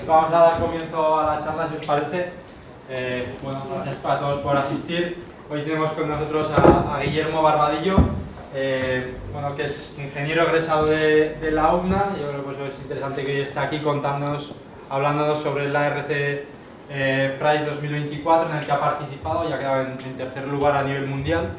vamos a dar comienzo a la charla, si os parece. Bueno, gracias a todos por asistir. Hoy tenemos con nosotros a Guillermo Barbadillo, bueno, que es ingeniero egresado de la UNA. Yo creo que pues, es interesante que hoy esté aquí hablándonos sobre la RC Prize 2024, en el que ha participado y ha quedado en tercer lugar a nivel mundial,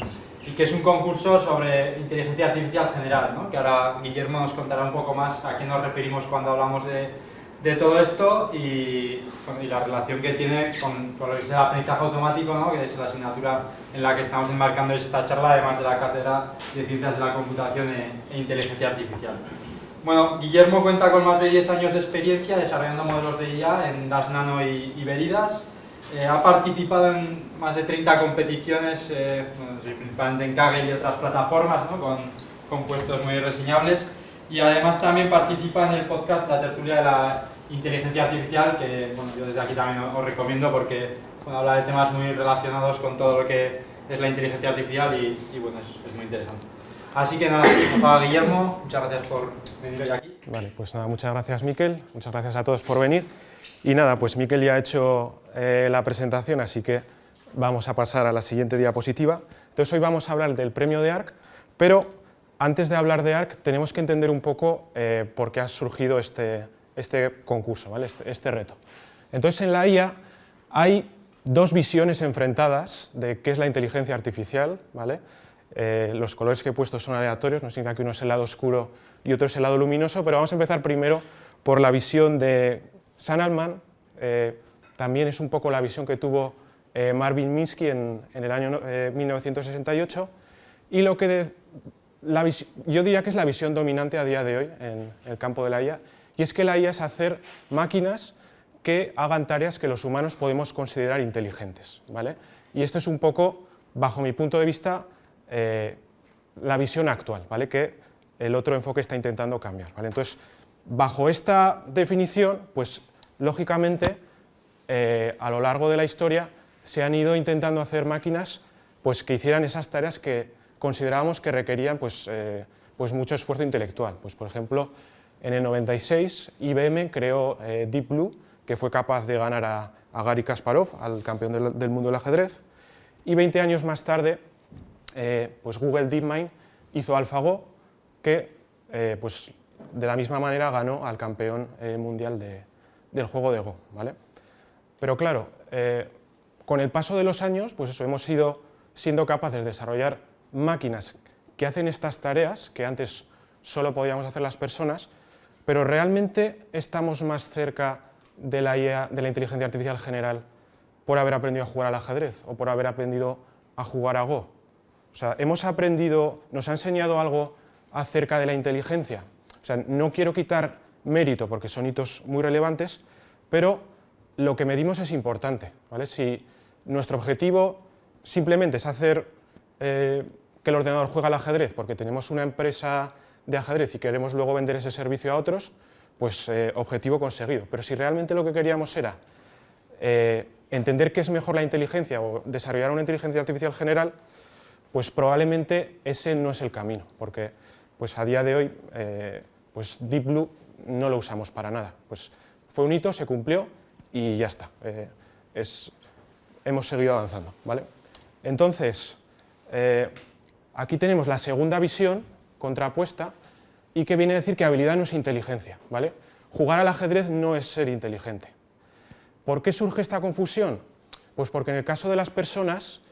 y que es un concurso sobre inteligencia artificial general, ¿no? Que ahora Guillermo nos contará un poco más a qué nos referimos cuando hablamos de todo esto y la relación que tiene con lo que es el aprendizaje automático, ¿no? Que es la asignatura en la que estamos enmarcando esta charla, además de la cátedra de Ciencias de la Computación e Inteligencia Artificial. Bueno, Guillermo cuenta con más de 10 años de experiencia desarrollando modelos de IA en Das Nano y Veridas. Ha participado en más de 30 competiciones, bueno, principalmente en Kaggle y otras plataformas, ¿no? con puestos muy reseñables. Y además también participa en el podcast La Tertulia de la Inteligencia Artificial, que bueno, yo desde aquí también os recomiendo porque bueno, habla de temas muy relacionados con todo lo que es la inteligencia artificial y bueno, es muy interesante. Así que nada, Guillermo, muchas gracias por venir hoy aquí. Vale, pues nada, muchas gracias Miquel, muchas gracias a todos por venir. Y nada, pues Miquel ya ha hecho la presentación, así que vamos a pasar a la siguiente diapositiva. Entonces hoy vamos a hablar del premio de ARC, pero antes de hablar de ARC tenemos que entender un poco por qué ha surgido este concurso, ¿vale? este reto. Entonces en la IA hay dos visiones enfrentadas de qué es la inteligencia artificial, ¿vale? Los colores que he puesto son aleatorios, no significa que uno es el lado oscuro y otro es el lado luminoso, pero vamos a empezar primero por la visión de Sam Altman. También es un poco la visión que tuvo Marvin Minsky en el año 1968, y lo que yo diría que es la visión dominante a día de hoy en el campo de la IA, y es que la IA es hacer máquinas que hagan tareas que los humanos podemos considerar inteligentes, ¿vale? Y esto es un poco, bajo mi punto de vista, la visión actual, ¿vale? Que el otro enfoque está intentando cambiar, ¿vale? Entonces, bajo esta definición, pues lógicamente, a lo largo de la historia se han ido intentando hacer máquinas pues, que hicieran esas tareas que considerábamos que requerían pues mucho esfuerzo intelectual. Pues, por ejemplo, en el 96 IBM creó Deep Blue, que fue capaz de ganar a Garry Kasparov, al campeón del mundo del ajedrez, y 20 años más tarde pues Google DeepMind hizo AlphaGo, que pues de la misma manera ganó al campeón mundial del juego de Go, ¿vale? Pero claro, con el paso de los años, pues eso, hemos ido siendo capaces de desarrollar máquinas que hacen estas tareas que antes solo podíamos hacer las personas, pero realmente estamos más cerca de la IA, de la inteligencia artificial general, por haber aprendido a jugar al ajedrez o por haber aprendido a jugar a Go. O sea, hemos aprendido, nos ha enseñado algo acerca de la inteligencia. O sea, no quiero quitar mérito porque son hitos muy relevantes, pero lo que medimos es importante, ¿vale? Si nuestro objetivo simplemente es hacer que el ordenador juegue al ajedrez porque tenemos una empresa de ajedrez y queremos luego vender ese servicio a otros, pues objetivo conseguido. Pero si realmente lo que queríamos era entender qué es mejor la inteligencia o desarrollar una inteligencia artificial general, pues probablemente ese no es el camino, porque pues a día de hoy pues Deep Blue no lo usamos para nada. Pues fue un hito, se cumplió y ya está. Hemos seguido avanzando, ¿vale? Entonces, aquí tenemos la segunda visión contrapuesta y que viene a decir que habilidad no es inteligencia, ¿vale? Jugar al ajedrez no es ser inteligente. ¿Por qué surge esta confusión? Pues porque en el caso de las personas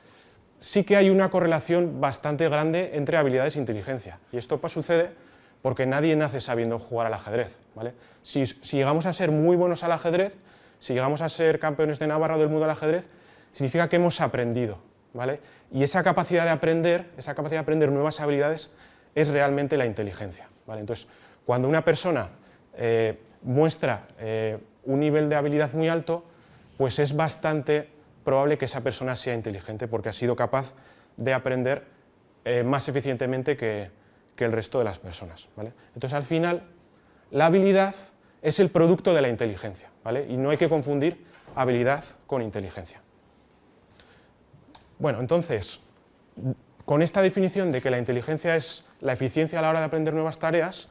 sí que hay una correlación bastante grande entre habilidades e inteligencia. Y esto sucede porque nadie nace sabiendo jugar al ajedrez, ¿vale? Si llegamos a ser muy buenos al ajedrez, si llegamos a ser campeones de Navarra o del mundo del ajedrez, significa que hemos aprendido, ¿vale? Y esa capacidad de aprender nuevas habilidades es realmente la inteligencia, ¿vale? Entonces, cuando una persona muestra un nivel de habilidad muy alto, pues es bastante probable que esa persona sea inteligente porque ha sido capaz de aprender más eficientemente que el resto de las personas, ¿vale? Entonces, al final, la habilidad es el producto de la inteligencia, ¿vale? Y no hay que confundir habilidad con inteligencia. Bueno, entonces, con esta definición de que la inteligencia es la eficiencia a la hora de aprender nuevas tareas,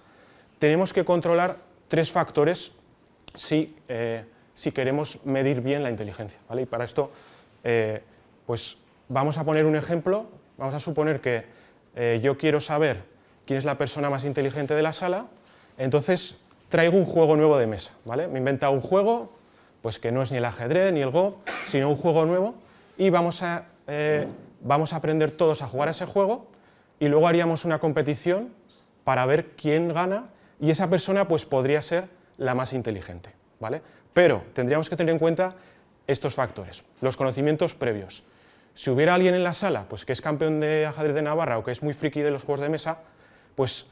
tenemos que controlar tres factores si si queremos medir bien la inteligencia, ¿vale? Y para esto, pues vamos a poner un ejemplo. Vamos a suponer que yo quiero saber quién es la persona más inteligente de la sala, entonces traigo un juego nuevo de mesa, ¿vale? Me he inventado un juego, pues que no es ni el ajedrez ni el Go, sino un juego nuevo, y vamos a aprender todos a jugar a ese juego, y luego haríamos una competición para ver quién gana, y esa persona pues podría ser la más inteligente, ¿vale? Pero tendríamos que tener en cuenta estos factores, los conocimientos previos. Si hubiera alguien en la sala pues que es campeón de ajedrez de Navarra o que es muy friki de los juegos de mesa, pues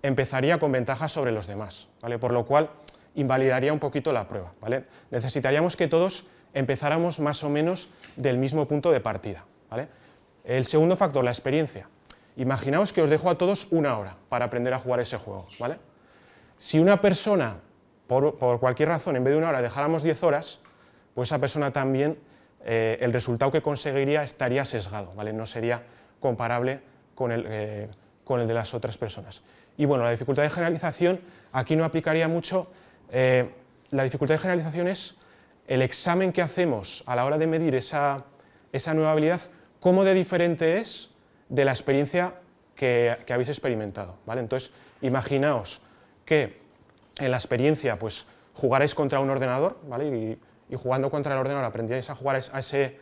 empezaría con ventajas sobre los demás, ¿vale? Por lo cual invalidaría un poquito la prueba, ¿vale? Necesitaríamos que todos empezáramos más o menos del mismo punto de partida, ¿vale? El segundo factor, la experiencia. Imaginaos que os dejo a todos 1 hora para aprender a jugar ese juego, ¿vale? Si una persona, por cualquier razón, en vez de 1 hora dejáramos 10 horas, pues esa persona también, el resultado que conseguiría estaría sesgado, ¿vale? No sería comparable con el de las otras personas. Y bueno, la dificultad de generalización, aquí no aplicaría mucho. La dificultad de generalización es el examen que hacemos a la hora de medir esa nueva habilidad, cómo de diferente es de la experiencia que habéis experimentado, ¿vale? Entonces, imaginaos que en la experiencia pues, jugarais contra un ordenador, ¿vale? Y jugando contra el ordenador aprenderíais a jugar a ese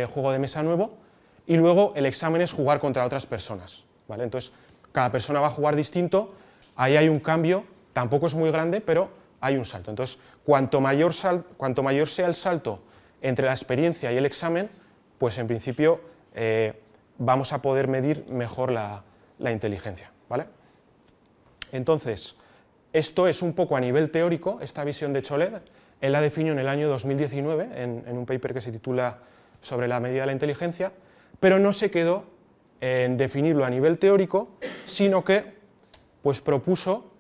juego de mesa nuevo, y luego el examen es jugar contra otras personas, ¿vale? Entonces, cada persona va a jugar distinto, ahí hay un cambio, tampoco es muy grande, pero hay un salto. Entonces, cuanto mayor sea el salto entre la experiencia y el examen, pues en principio vamos a poder medir mejor la inteligencia, ¿vale? Entonces, esto es un poco a nivel teórico, esta visión de Chollet. Él la definió en el año 2019 en un paper que se titula Sobre la medida de la inteligencia, pero no se quedó en definirlo a nivel teórico, sino que pues, propuso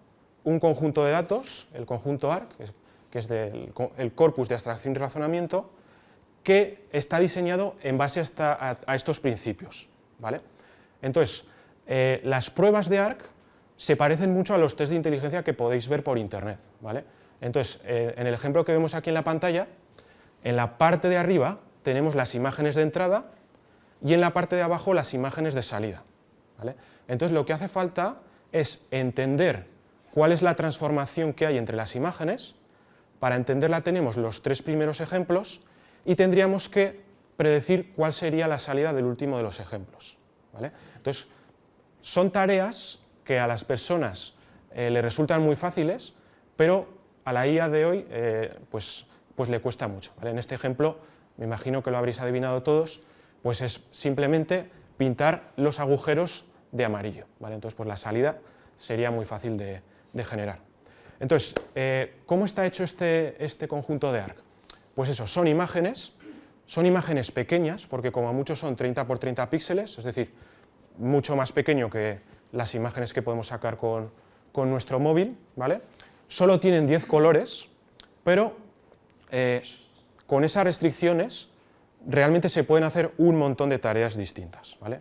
un conjunto de datos, el conjunto ARC, que es el corpus de abstracción y razonamiento, que está diseñado en base a estos principios, ¿vale? Entonces, las pruebas de ARC se parecen mucho a los test de inteligencia que podéis ver por internet, ¿vale? Entonces, en el ejemplo que vemos aquí en la pantalla, en la parte de arriba tenemos las imágenes de entrada y en la parte de abajo las imágenes de salida, ¿vale? Entonces, lo que hace falta es entender cuál es la transformación que hay entre las imágenes. Para entenderla tenemos los 3 primeros ejemplos y tendríamos que predecir cuál sería la salida del último de los ejemplos, ¿vale? Entonces, son tareas que a las personas le resultan muy fáciles, pero a la IA de hoy pues le cuesta mucho, ¿vale? En este ejemplo, me imagino que lo habréis adivinado todos, pues es simplemente pintar los agujeros de amarillo, ¿vale? Entonces, pues la salida sería muy fácil de generar. Entonces, ¿cómo está hecho este conjunto de ARC? Pues eso, son imágenes pequeñas, porque como mucho son 30 por 30 píxeles, es decir, mucho más pequeño que las imágenes que podemos sacar con nuestro móvil, ¿vale? Solo tienen 10 colores, pero con esas restricciones realmente se pueden hacer un montón de tareas distintas, ¿vale?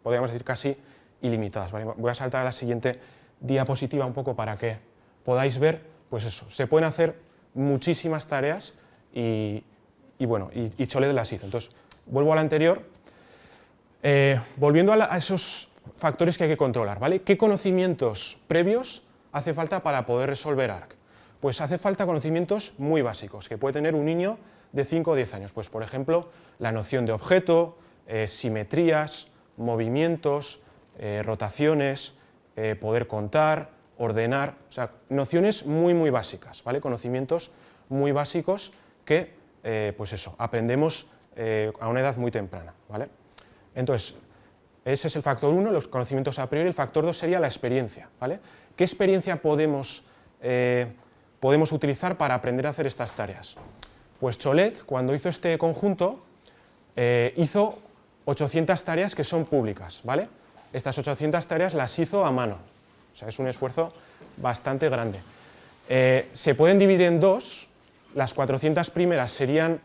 Podríamos decir casi ilimitadas, ¿vale? Voy a saltar a la siguiente diapositiva un poco para que podáis ver, pues eso, se pueden hacer muchísimas tareas y Chollet las hizo. Entonces, vuelvo a la anterior, volviendo a esos factores que hay que controlar, ¿vale? ¿Qué conocimientos previos hace falta para poder resolver ARC? Pues hace falta conocimientos muy básicos que puede tener un niño de 5 o 10 años. Pues, por ejemplo, la noción de objeto, simetrías, movimientos, rotaciones, poder contar, ordenar, o sea, nociones muy básicas, ¿vale? Conocimientos muy básicos que, pues eso, aprendemos a una edad muy temprana, ¿vale? Entonces, ese es el factor 1, los conocimientos a priori. El factor 2 sería la experiencia, ¿vale? ¿Qué experiencia podemos utilizar para aprender a hacer estas tareas? Pues Chollet, cuando hizo este conjunto, hizo 800 tareas que son públicas, ¿vale? Estas 800 tareas las hizo a mano, o sea, es un esfuerzo bastante grande. Se pueden dividir en 2, las 400 primeras serían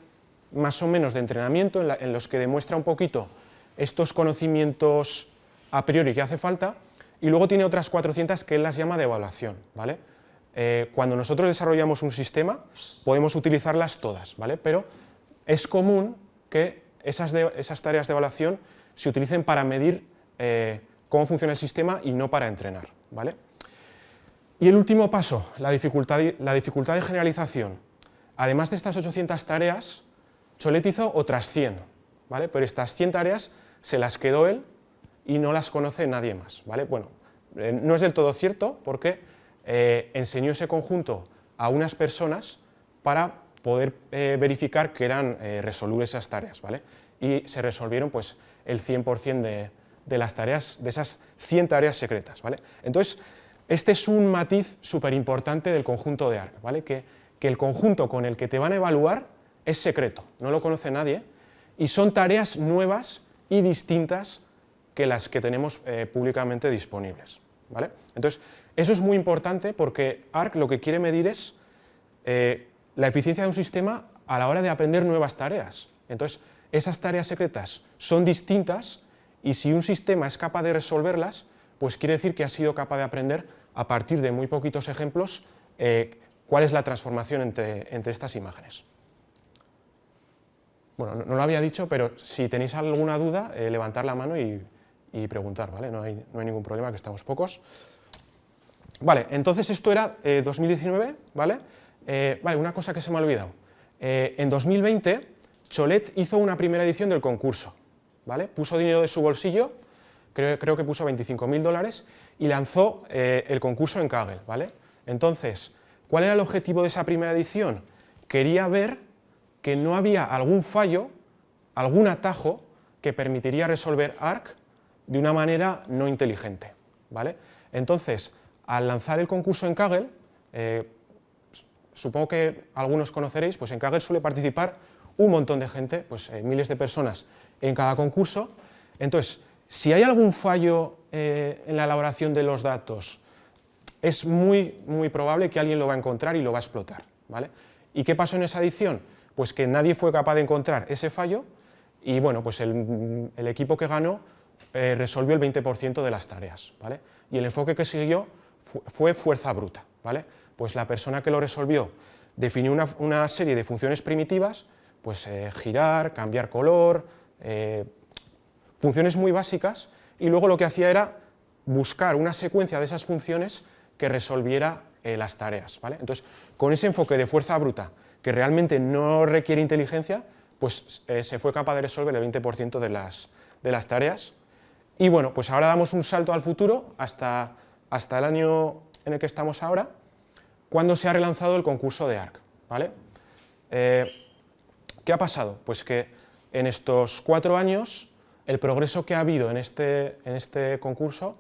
más o menos de entrenamiento, en los que demuestra un poquito estos conocimientos a priori que hace falta, y luego tiene otras 400 que él las llama de evaluación, ¿vale? cuando nosotros desarrollamos un sistema podemos utilizarlas todas, ¿vale? Pero es común que esas tareas de evaluación se utilicen para medir cómo funciona el sistema y no para entrenar, ¿vale? Y el último paso, la dificultad de generalización. Además de estas 800 tareas, Cholet hizo otras 100, ¿vale? Pero estas 100 tareas se las quedó él y no las conoce nadie más, ¿vale? Bueno, no es del todo cierto porque enseñó ese conjunto a unas personas para poder verificar que eran resolubles esas tareas, ¿vale? Y se resolvieron pues, el 100% de las tareas, de esas 100 tareas secretas, ¿vale? Entonces, este es un matiz súper importante del conjunto de ARC, ¿vale? Que el conjunto con el que te van a evaluar es secreto, no lo conoce nadie, y son tareas nuevas y distintas que las que tenemos públicamente disponibles, ¿vale? Entonces, eso es muy importante porque ARC lo que quiere medir es la eficiencia de un sistema a la hora de aprender nuevas tareas. Entonces, esas tareas secretas son distintas y si un sistema es capaz de resolverlas, pues quiere decir que ha sido capaz de aprender a partir de muy poquitos ejemplos cuál es la transformación entre estas imágenes. Bueno, no lo había dicho, pero si tenéis alguna duda, levantar la mano y preguntar, ¿vale? No hay ningún problema, que estamos pocos. Vale, entonces esto era 2019, ¿vale? Vale, una cosa que se me ha olvidado. En 2020, Cholet hizo una primera edición del concurso, ¿vale? Puso dinero de su bolsillo, creo que puso $25.000 y lanzó el concurso en Kaggle, ¿vale? Entonces, ¿cuál era el objetivo de esa primera edición? Quería ver que no había algún fallo, algún atajo que permitiría resolver ARC de una manera no inteligente, ¿vale? Entonces, al lanzar el concurso en Kaggle, supongo que algunos conoceréis, pues en Kaggle suele participar un montón de gente, pues miles de personas en cada concurso. Entonces, si hay algún fallo en la elaboración de los datos, es muy probable que alguien lo va a encontrar y lo va a explotar, ¿vale? ¿Y qué pasó en esa edición? Pues que nadie fue capaz de encontrar ese fallo y bueno, pues el equipo que ganó resolvió el 20% de las tareas, ¿vale? Y el enfoque que siguió fue fuerza bruta, ¿vale? Pues la persona que lo resolvió definió una serie de funciones primitivas, pues girar, cambiar color, funciones muy básicas, y luego lo que hacía era buscar una secuencia de esas funciones que resolviera las tareas, ¿vale? Entonces, con ese enfoque de fuerza bruta, que realmente no requiere inteligencia, pues se fue capaz de resolver el 20% de las tareas. Y bueno, pues ahora damos un salto al futuro, hasta el año en el que estamos ahora, cuando se ha relanzado el concurso de ARC, ¿vale? ¿Qué ha pasado? Pues que en estos 4 años el progreso que ha habido en este concurso,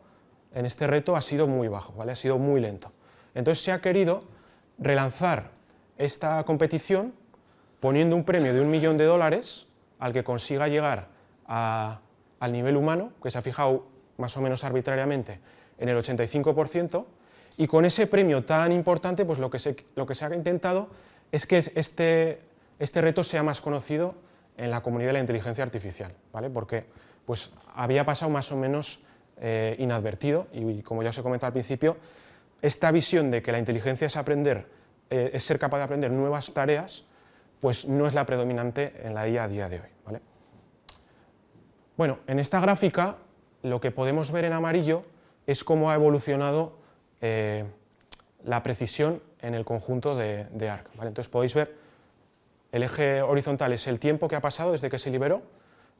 en este reto, ha sido muy bajo, ¿vale? Ha sido muy lento. Entonces se ha querido relanzar esta competición poniendo un premio de $1 millón al que consiga llegar al nivel humano, que se ha fijado más o menos arbitrariamente en el 85%, y con ese premio tan importante, pues lo que se ha intentado es que este reto sea más conocido en la comunidad de la inteligencia artificial, ¿vale? Porque pues, había pasado más o menos inadvertido, y como ya os he comentado al principio, esta visión de que la inteligencia es ser capaz de aprender nuevas tareas, pues no es la predominante en la IA a día de hoy, ¿vale? Bueno, en esta gráfica lo que podemos ver en amarillo es cómo ha evolucionado la precisión en el conjunto de ARC, ¿vale? Entonces podéis ver, el eje horizontal es el tiempo que ha pasado desde que se liberó,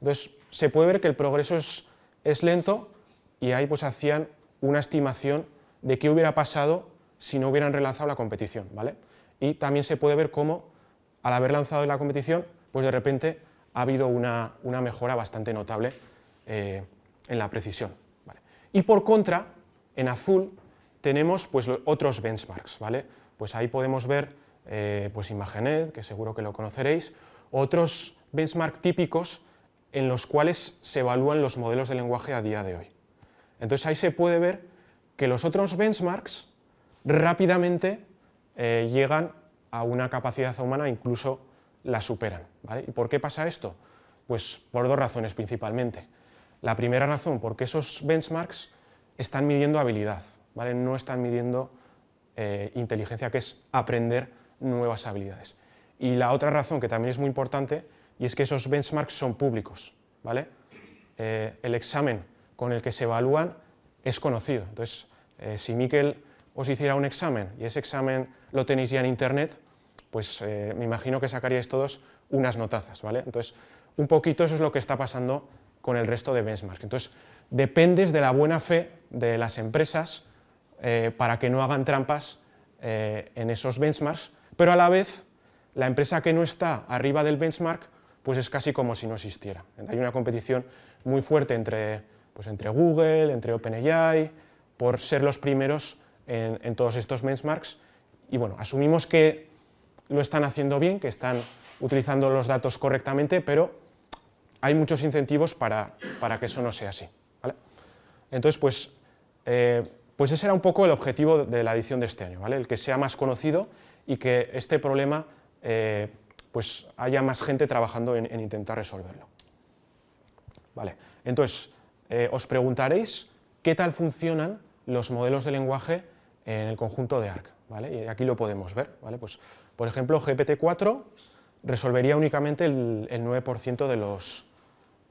entonces se puede ver que el progreso es lento y ahí pues hacían una estimación de qué hubiera pasado si no hubieran relanzado la competición, ¿vale? Y también se puede ver cómo al haber lanzado la competición, pues de repente ha habido una mejora bastante notable en la precisión, ¿vale? Y por contra, en azul, tenemos pues, otros benchmarks, ¿vale? Pues ahí podemos ver pues ImageNet, que seguro que lo conoceréis, otros benchmarks típicos en los cuales se evalúan los modelos de lenguaje a día de hoy. Entonces ahí se puede ver que los otros benchmarks rápidamente llegan a una capacidad humana, incluso la superan, ¿vale? ¿Y por qué pasa esto? Pues por 2 razones principalmente. La primera razón, porque esos benchmarks están midiendo habilidad, ¿vale? No están midiendo inteligencia, que es aprender nuevas habilidades. Y la otra razón, que también es muy importante, y es que esos benchmarks son públicos, ¿vale? El examen con el que se evalúan es conocido. Entonces, si Miquel os hiciera un examen y ese examen lo tenéis ya en internet, pues me imagino que sacaríais todos unas notazas, ¿vale? Entonces, un poquito eso es lo que está pasando con el resto de benchmarks. Entonces, dependes de la buena fe de las empresas para que no hagan trampas en esos benchmarks, pero a la vez la empresa que no está arriba del benchmark pues es casi como si no existiera. Hay una competición muy fuerte entre Google, entre OpenAI, por ser los primeros en todos estos benchmarks, y bueno, asumimos que lo están haciendo bien, que están utilizando los datos correctamente, pero hay muchos incentivos para que eso no sea así, ¿vale? Entonces, pues ese era un poco el objetivo de la edición de este año, ¿vale? El que sea más conocido y que este problema pues haya más gente trabajando en intentar resolverlo. Vale. Entonces, os preguntaréis qué tal funcionan los modelos de lenguaje en el conjunto de ARC, ¿vale? Y aquí lo podemos ver, ¿vale? Pues, por ejemplo, GPT-4 resolvería únicamente el 9%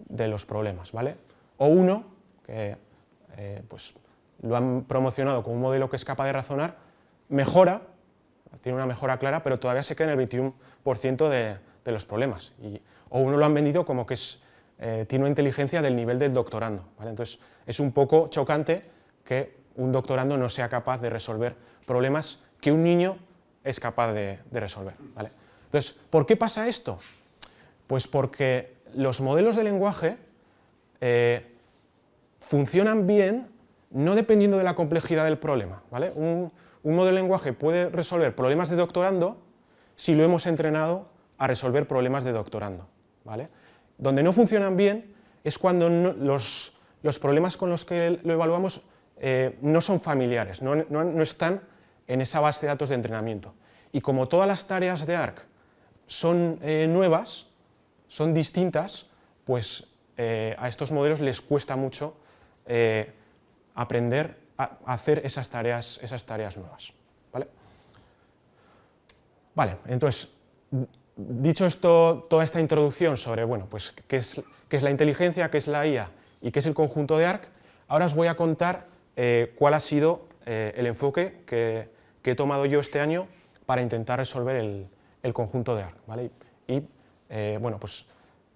de los problemas, ¿vale? O 1, que pues lo han promocionado como un modelo que es capaz de razonar, mejora, tiene una mejora clara, pero todavía se queda en el 21% de los problemas. O 1 lo han vendido como que tiene una inteligencia del nivel del doctorando, ¿vale? Entonces, es un poco chocante que un doctorando no sea capaz de resolver problemas que un niño es capaz de resolver, ¿vale? Entonces, ¿por qué pasa esto? Pues porque los modelos de lenguaje funcionan bien no dependiendo de la complejidad del problema, ¿vale? Un modelo de lenguaje puede resolver problemas de doctorando si lo hemos entrenado a resolver problemas de doctorando, ¿vale? Donde no funcionan bien es cuando los problemas con los que lo evaluamos no son familiares, no están en esa base de datos de entrenamiento. Y como todas las tareas de ARC son nuevas, son distintas, pues a estos modelos les cuesta mucho aprender a hacer esas tareas nuevas, ¿vale? Vale, entonces, dicho esto, toda esta introducción sobre bueno, pues, qué es la inteligencia, qué es la IA y qué es el conjunto de ARC, ahora os voy a contar cuál ha sido el enfoque que he tomado yo este año para intentar resolver el conjunto de ARC, ¿vale? Y bueno, pues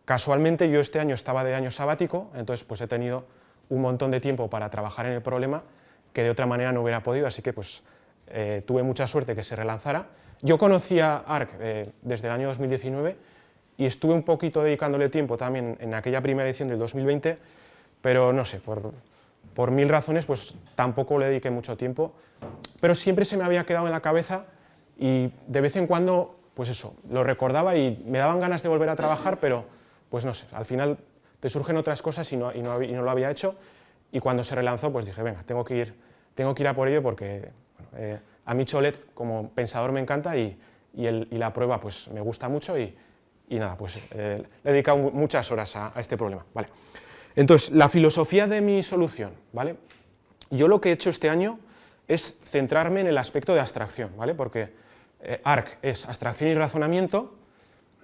casualmente yo este año estaba de año sabático, entonces pues he tenido un montón de tiempo para trabajar en el problema que de otra manera no hubiera podido, así que pues tuve mucha suerte que se relanzara. Yo conocía ARC desde el año 2019 y estuve un poquito dedicándole tiempo también en aquella primera edición del 2020, pero no sé, por mil razones pues tampoco le dediqué mucho tiempo, pero siempre se me había quedado en la cabeza y de vez en cuando pues eso, lo recordaba y me daban ganas de volver a trabajar, pero pues no sé, al final te surgen otras cosas y no lo había hecho, y cuando se relanzó pues dije, venga, tengo que ir a por ello porque bueno, a mí Cholet como pensador me encanta y la prueba pues me gusta mucho y nada, pues le he dedicado muchas horas a este problema, ¿vale? Entonces, la filosofía de mi solución, ¿vale? Yo lo que he hecho este año es centrarme en el aspecto de abstracción, ¿vale? Porque ARC es abstracción y razonamiento.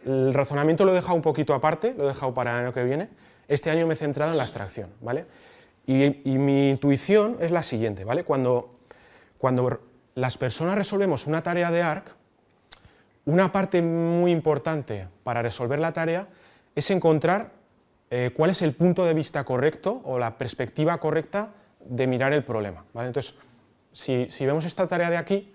El razonamiento lo he dejado un poquito aparte, lo he dejado para el año que viene. Este año me he centrado en la abstracción, ¿vale? Y mi intuición es la siguiente, ¿vale? Cuando las personas resolvemos una tarea de ARC, una parte muy importante para resolver la tarea es encontrar cuál es el punto de vista correcto o la perspectiva correcta de mirar el problema, ¿vale? Entonces, si vemos esta tarea de aquí,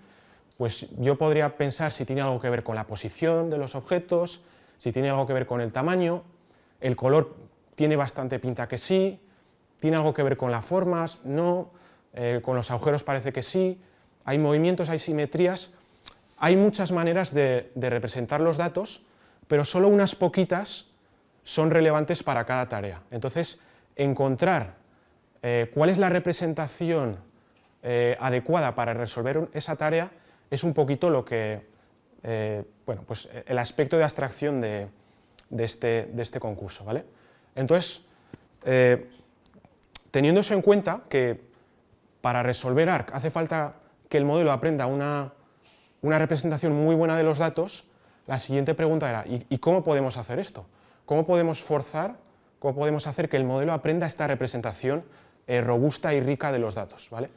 pues yo podría pensar si tiene algo que ver con la posición de los objetos, si tiene algo que ver con el tamaño, el color tiene bastante pinta que sí, tiene algo que ver con las formas, no, con los agujeros parece que sí, hay movimientos, hay simetrías, hay muchas maneras de representar los datos, pero solo unas poquitas son relevantes para cada tarea. Entonces, encontrar cuál es la representación adecuada para resolver esa tarea es un poquito lo que, bueno, pues el aspecto de abstracción de este concurso, ¿vale? Entonces, teniendo eso en cuenta, que para resolver ARC hace falta que el modelo aprenda una representación muy buena de los datos, la siguiente pregunta era, ¿y cómo podemos hacer esto? ¿Cómo podemos forzar, cómo podemos hacer que el modelo aprenda esta representación robusta y rica de los datos? ¿Vale?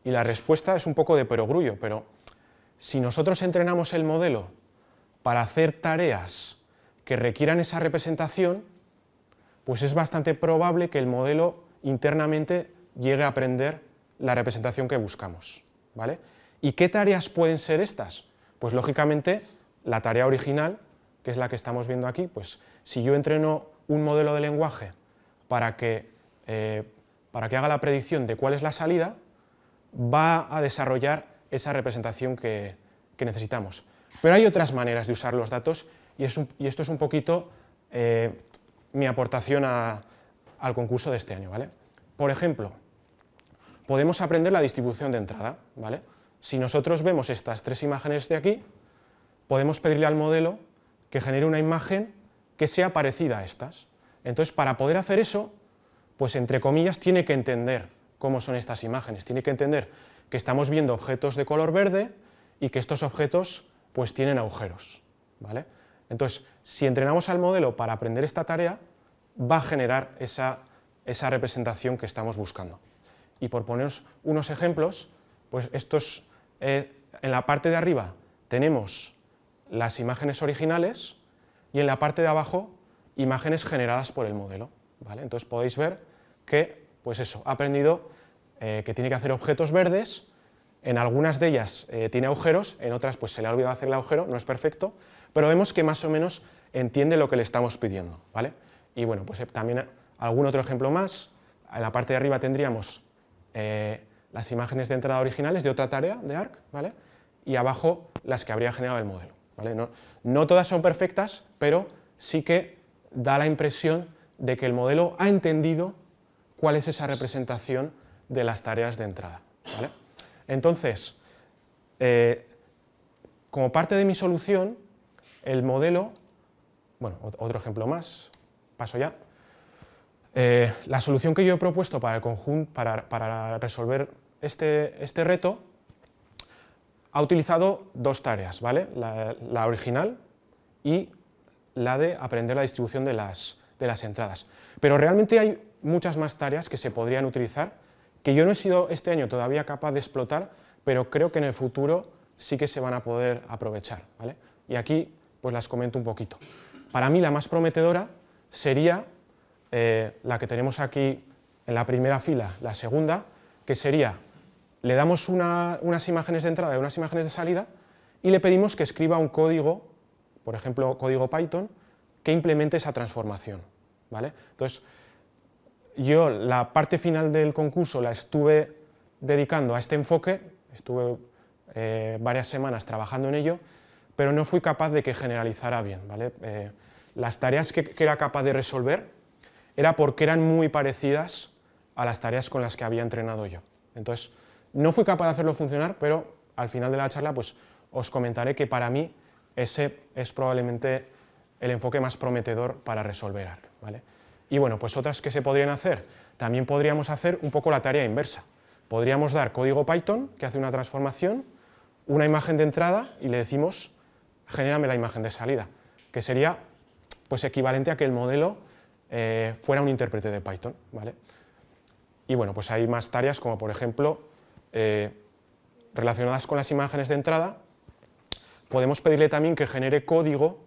Y la respuesta es un poco de perogrullo, pero si nosotros entrenamos el modelo para hacer tareas que requieran esa representación, pues es bastante probable que el modelo internamente llegue a aprender la representación que buscamos. ¿Vale? ¿Y qué tareas pueden ser estas? Pues lógicamente la tarea original, que es la que estamos viendo aquí, pues si yo entreno un modelo de lenguaje para que haga la predicción de cuál es la salida, va a desarrollar esa representación que necesitamos. Pero hay otras maneras de usar los datos y esto es un poquito mi aportación al concurso de este año. ¿Vale? Por ejemplo, podemos aprender la distribución de entrada. ¿Vale? Si nosotros vemos estas tres imágenes de aquí, podemos pedirle al modelo que genere una imagen que sea parecida a estas. Entonces, para poder hacer eso, pues entre comillas, tiene que entender cómo son estas imágenes, tiene que entender que estamos viendo objetos de color verde y que estos objetos pues tienen agujeros. ¿Vale? Entonces, si entrenamos al modelo para aprender esta tarea, va a generar esa representación que estamos buscando. Y por poneros unos ejemplos, pues estos, en la parte de arriba tenemos las imágenes originales y en la parte de abajo imágenes generadas por el modelo. ¿Vale? Entonces podéis ver que pues eso, ha aprendido que tiene que hacer objetos verdes, en algunas de ellas tiene agujeros, en otras pues se le ha olvidado hacer el agujero, no es perfecto, pero vemos que más o menos entiende lo que le estamos pidiendo. ¿Vale? Y bueno, pues también algún otro ejemplo más, en la parte de arriba tendríamos las imágenes de entrada originales de otra tarea de ARC, ¿vale? Y abajo las que habría generado el modelo. ¿Vale? No todas son perfectas, pero sí que da la impresión de que el modelo ha entendido cuál es esa representación de las tareas de entrada. ¿Vale? Entonces, como parte de mi solución, el modelo, bueno, otro ejemplo más, paso ya. La solución que yo he propuesto para el conjunto, para resolver este reto, ha utilizado dos tareas, ¿vale? La original y la de aprender la distribución de las entradas. Pero realmente hay muchas más tareas que se podrían utilizar, que yo no he sido este año todavía capaz de explotar, pero creo que en el futuro sí que se van a poder aprovechar. ¿Vale? Y aquí pues las comento un poquito. Para mí la más prometedora sería la que tenemos aquí en la primera fila, la segunda, que sería, le damos unas imágenes de entrada y unas imágenes de salida y le pedimos que escriba un código, por ejemplo, código Python, que implemente esa transformación. ¿Vale? Entonces, yo la parte final del concurso la estuve dedicando a este enfoque, estuve varias semanas trabajando en ello, pero no fui capaz de que generalizara bien. ¿Vale? Las tareas que era capaz de resolver era porque eran muy parecidas a las tareas con las que había entrenado yo. Entonces, no fui capaz de hacerlo funcionar, pero al final de la charla pues, os comentaré que para mí ese es probablemente el enfoque más prometedor para resolver ARC. ¿Vale? Y bueno, pues otras que se podrían hacer, también podríamos hacer un poco la tarea inversa. Podríamos dar código Python que hace una transformación, una imagen de entrada y le decimos, genérame la imagen de salida, que sería pues, equivalente a que el modelo fuera un intérprete de Python. ¿Vale? Y bueno, pues hay más tareas como por ejemplo, relacionadas con las imágenes de entrada, podemos pedirle también que genere código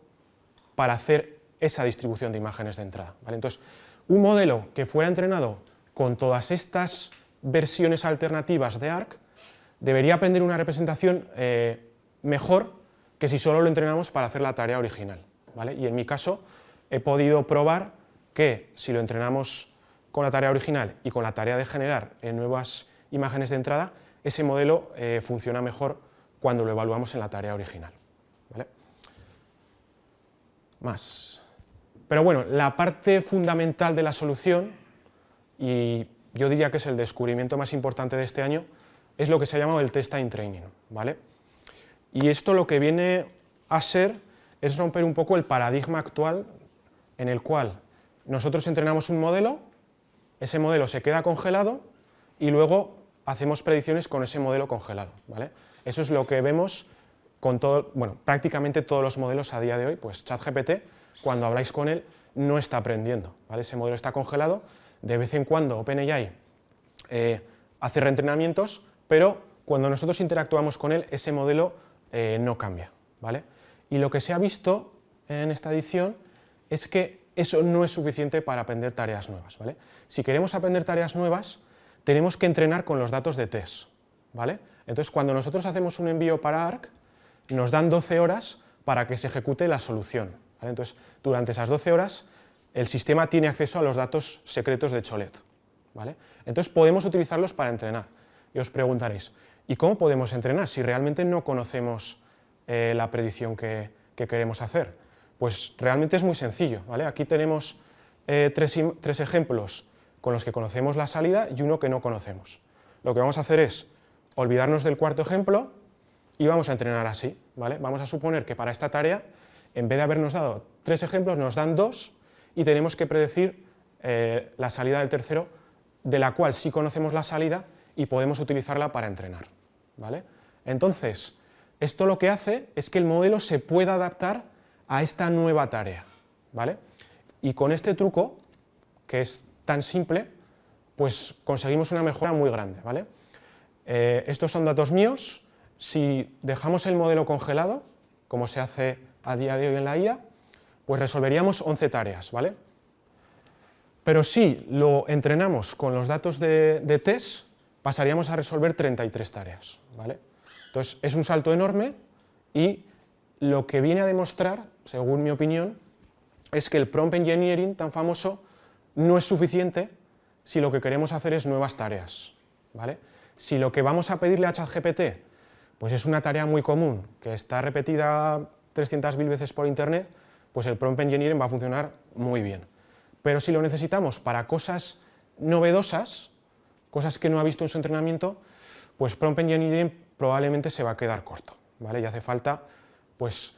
para hacer esa distribución de imágenes de entrada. ¿Vale? Entonces, un modelo que fuera entrenado con todas estas versiones alternativas de ARC debería aprender una representación mejor que si solo lo entrenamos para hacer la tarea original. ¿Vale? Y en mi caso he podido probar que si lo entrenamos con la tarea original y con la tarea de generar nuevas imágenes de entrada, ese modelo funciona mejor cuando lo evaluamos en la tarea original. ¿Vale? Más. Pero bueno, la parte fundamental de la solución, y yo diría que es el descubrimiento más importante de este año, es lo que se ha llamado el test time training. ¿Vale? Y esto lo que viene a ser es romper un poco el paradigma actual en el cual nosotros entrenamos un modelo, ese modelo se queda congelado y luego hacemos predicciones con ese modelo congelado, ¿vale? Eso es lo que vemos con prácticamente todos los modelos a día de hoy. Pues ChatGPT, cuando habláis con él, no está aprendiendo, ¿vale? Ese modelo está congelado. De vez en cuando OpenAI hace reentrenamientos, pero cuando nosotros interactuamos con él, ese modelo no cambia, ¿vale? Y lo que se ha visto en esta edición es que eso no es suficiente para aprender tareas nuevas, ¿vale? Si queremos aprender tareas nuevas, tenemos que entrenar con los datos de test, ¿vale? Entonces, cuando nosotros hacemos un envío para ARC, nos dan 12 horas para que se ejecute la solución, ¿vale? Entonces, durante esas 12 horas, el sistema tiene acceso a los datos secretos de Cholet, ¿vale? Entonces, podemos utilizarlos para entrenar. Y os preguntaréis, ¿y cómo podemos entrenar si realmente no conocemos la predicción que queremos hacer? Pues realmente es muy sencillo, ¿vale? Aquí tenemos tres ejemplos con los que conocemos la salida y uno que no conocemos. Lo que vamos a hacer es olvidarnos del cuarto ejemplo y vamos a entrenar así, ¿vale? Vamos a suponer que para esta tarea, en vez de habernos dado 3 ejemplos, nos dan 2 y tenemos que predecir la salida del tercero, de la cual sí conocemos la salida y podemos utilizarla para entrenar, ¿vale? Entonces, esto lo que hace es que el modelo se pueda adaptar a esta nueva tarea, ¿vale? Y con este truco, que es tan simple, pues conseguimos una mejora muy grande, ¿vale? Estos son datos míos. Si dejamos el modelo congelado, como se hace a día de hoy en la IA, pues resolveríamos 11 tareas, ¿vale? Pero si lo entrenamos con los datos de test, pasaríamos a resolver 33 tareas, ¿vale? Entonces, es un salto enorme y lo que viene a demostrar, según mi opinión, es que el prompt engineering tan famoso no es suficiente si lo que queremos hacer es nuevas tareas, ¿vale? Si lo que vamos a pedirle a ChatGPT pues es una tarea muy común, que está repetida 300.000 veces por internet, pues el prompt engineering va a funcionar muy bien. Pero si lo necesitamos para cosas novedosas, cosas que no ha visto en su entrenamiento, pues prompt engineering probablemente se va a quedar corto, ¿vale? Y hace falta pues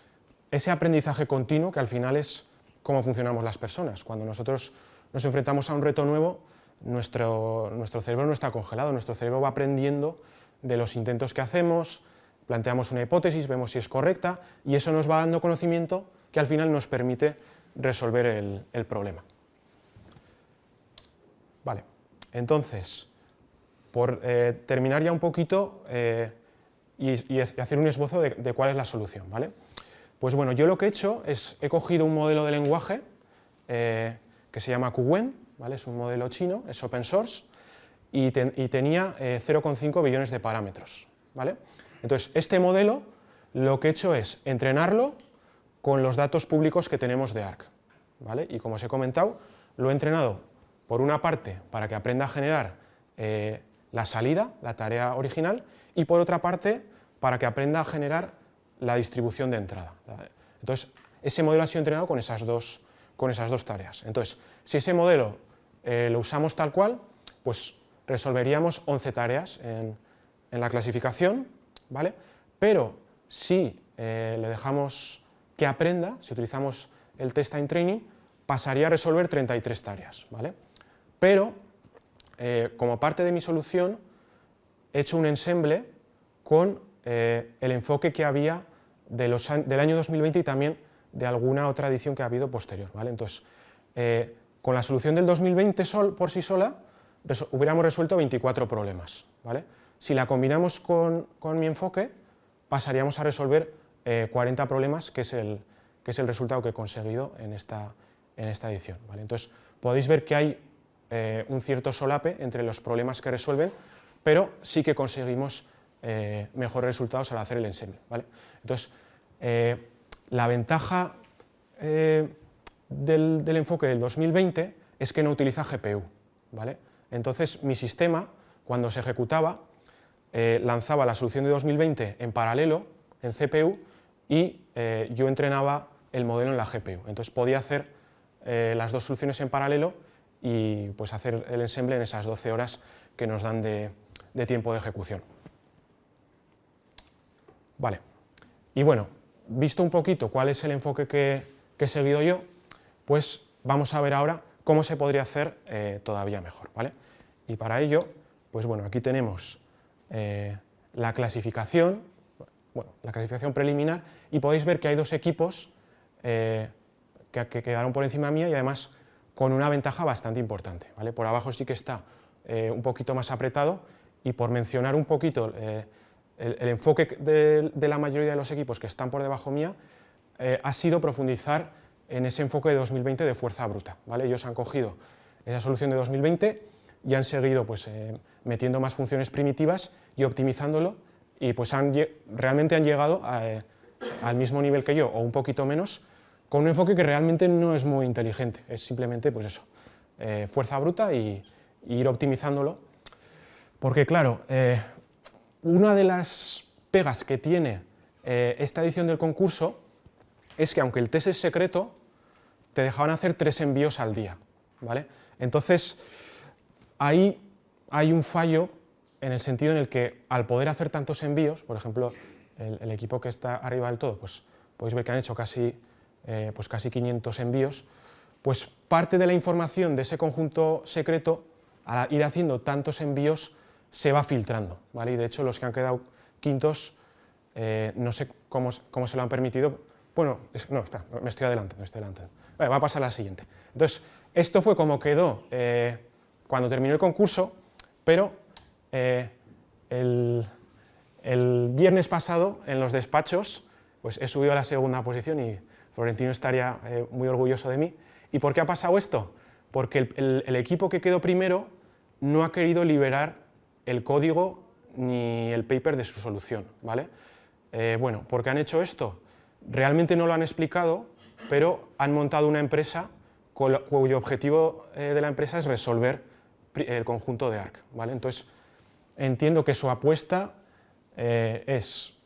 ese aprendizaje continuo, que al final es cómo funcionamos las personas. Cuando nosotros nos enfrentamos a un reto nuevo, nuestro cerebro no está congelado, nuestro cerebro va aprendiendo de los intentos que hacemos, planteamos una hipótesis, vemos si es correcta y eso nos va dando conocimiento que al final nos permite resolver el problema. Vale, entonces, por terminar ya un poquito y hacer un esbozo de cuál es la solución, ¿vale? Pues bueno, yo lo que he hecho es, he cogido un modelo de lenguaje que se llama Kuwen, ¿vale? Es un modelo chino, es open source, y tenía 0,5 billones de parámetros, ¿vale? Entonces, este modelo lo que he hecho es entrenarlo con los datos públicos que tenemos de ARC, ¿vale? Y como os he comentado, lo he entrenado por una parte para que aprenda a generar la salida, la tarea original, y por otra parte para que aprenda a generar la distribución de entrada. Entonces, ese modelo ha sido entrenado con esas dos tareas. Entonces, si ese modelo lo usamos tal cual, pues resolveríamos 11 tareas en la clasificación, ¿vale? Pero si le dejamos que aprenda, si utilizamos el test time training, pasaría a resolver 33 tareas, ¿vale? Pero, como parte de mi solución, he hecho un ensemble con el enfoque que había del año 2020 y también de alguna otra edición que ha habido posterior, ¿vale? Entonces, con la solución del 2020 por sí sola, hubiéramos resuelto 24 problemas, ¿vale? Si la combinamos con mi enfoque, pasaríamos a resolver 40 problemas, que es el resultado que he conseguido en esta edición, ¿vale? Entonces, podéis ver que hay un cierto solape entre los problemas que resuelven, pero sí que conseguimos mejores resultados al hacer el ensemble, ¿vale? Entonces, la ventaja del enfoque del 2020 es que no utiliza GPU, ¿vale? Entonces, mi sistema, cuando se ejecutaba, lanzaba la solución de 2020 en paralelo, en CPU, y yo entrenaba el modelo en la GPU. Entonces, podía hacer las dos soluciones en paralelo y pues, hacer el ensemble en esas 12 horas que nos dan de tiempo de ejecución. Vale. Y bueno, visto un poquito cuál es el enfoque que he seguido yo, pues vamos a ver ahora cómo se podría hacer todavía mejor, ¿vale? Y para ello, pues pues bueno, aquí tenemos la clasificación, bueno, la clasificación preliminar, y podéis ver que hay dos equipos que quedaron por encima mía y además con una ventaja bastante importante, ¿vale? Por abajo sí que está un poquito más apretado, y por mencionar un poquito el enfoque de la mayoría de los equipos que están por debajo mía, ha sido profundizar en ese enfoque de 2020 de fuerza bruta, ¿vale? Ellos han cogido esa solución de 2020 y han seguido pues, metiendo más funciones primitivas y optimizándolo, y pues realmente han llegado al mismo nivel que yo, o un poquito menos, con un enfoque que realmente no es muy inteligente, es simplemente pues eso, fuerza bruta y ir optimizándolo. Porque claro, una de las pegas que tiene esta edición del concurso es que aunque el test es secreto, te dejaban hacer 3 envíos al día, ¿vale? Entonces, ahí hay un fallo en el sentido en el que al poder hacer tantos envíos, por ejemplo, el equipo que está arriba del todo, pues podéis ver que han hecho casi 500 envíos, pues parte de la información de ese conjunto secreto, al ir haciendo tantos envíos, se va filtrando, ¿vale? Y de hecho los que han quedado quintos, no sé cómo se lo han permitido. Bueno, no, espera, me estoy adelantando. Vale, va a pasar a la siguiente. Entonces, esto fue como quedó cuando terminó el concurso, pero el viernes pasado, en los despachos, pues he subido a la segunda posición y Florentino estaría muy orgulloso de mí. ¿Y por qué ha pasado esto? Porque el equipo que quedó primero no ha querido liberar el código ni el paper de su solución, ¿vale? Bueno, ¿por qué han hecho esto? Realmente no lo han explicado, pero han montado una empresa cuyo objetivo de la empresa es resolver el conjunto de ARC, ¿vale? Entonces, entiendo que su apuesta es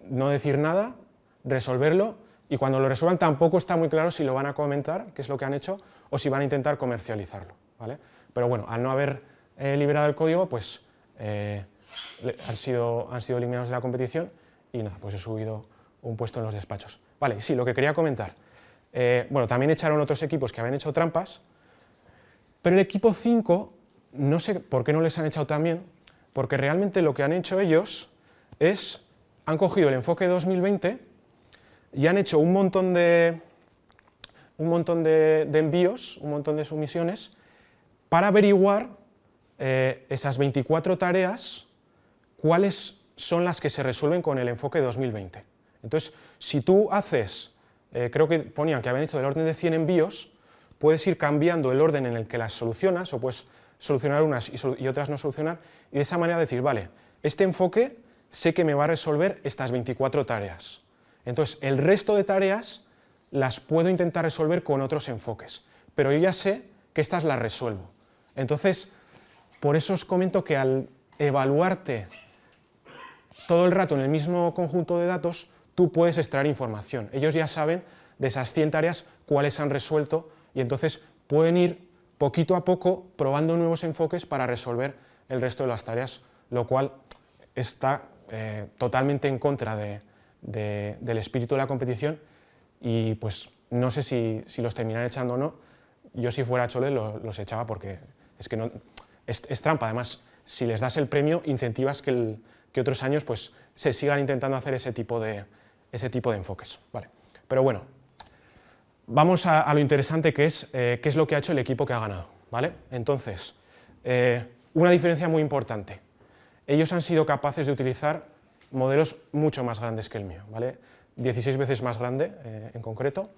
no decir nada, resolverlo, y cuando lo resuelvan tampoco está muy claro si lo van a comentar, que es lo que han hecho, o si van a intentar comercializarlo, ¿vale? Pero bueno, al no haber liberado el código, pues han sido eliminados de la competición y nada, pues he subido un puesto en los despachos. Vale, sí, lo que quería comentar. Bueno, también echaron otros equipos que habían hecho trampas, pero el equipo 5, no sé por qué no les han echado también, porque realmente lo que han hecho ellos han cogido el enfoque 2020 y han hecho un montón de envíos, un montón de sumisiones, para averiguar esas 24 tareas, cuáles son las que se resuelven con el enfoque 2020. Entonces, si tú haces, creo que ponían que habían hecho del orden de 100 envíos, puedes ir cambiando el orden en el que las solucionas, o puedes solucionar unas y otras no solucionar, y de esa manera decir, vale, este enfoque sé que me va a resolver estas 24 tareas. Entonces, el resto de tareas las puedo intentar resolver con otros enfoques, pero yo ya sé que estas las resuelvo. Entonces, por eso os comento que al evaluarte todo el rato en el mismo conjunto de datos, tú puedes extraer información. Ellos ya saben de esas 100 tareas cuáles han resuelto y entonces pueden ir poquito a poco probando nuevos enfoques para resolver el resto de las tareas, lo cual está totalmente en contra del espíritu de la competición y pues no sé si los terminan echando o no. Yo si fuera Chole los echaba porque es que no, es trampa. Además, si les das el premio, incentivas que otros años pues, se sigan intentando hacer ese tipo de enfoques. Vale. Pero bueno, vamos a lo interesante que es qué es lo que ha hecho el equipo que ha ganado. ¿Vale? Entonces, una diferencia muy importante. Ellos han sido capaces de utilizar modelos mucho más grandes que el mío, ¿vale? 16 veces más grande en concreto.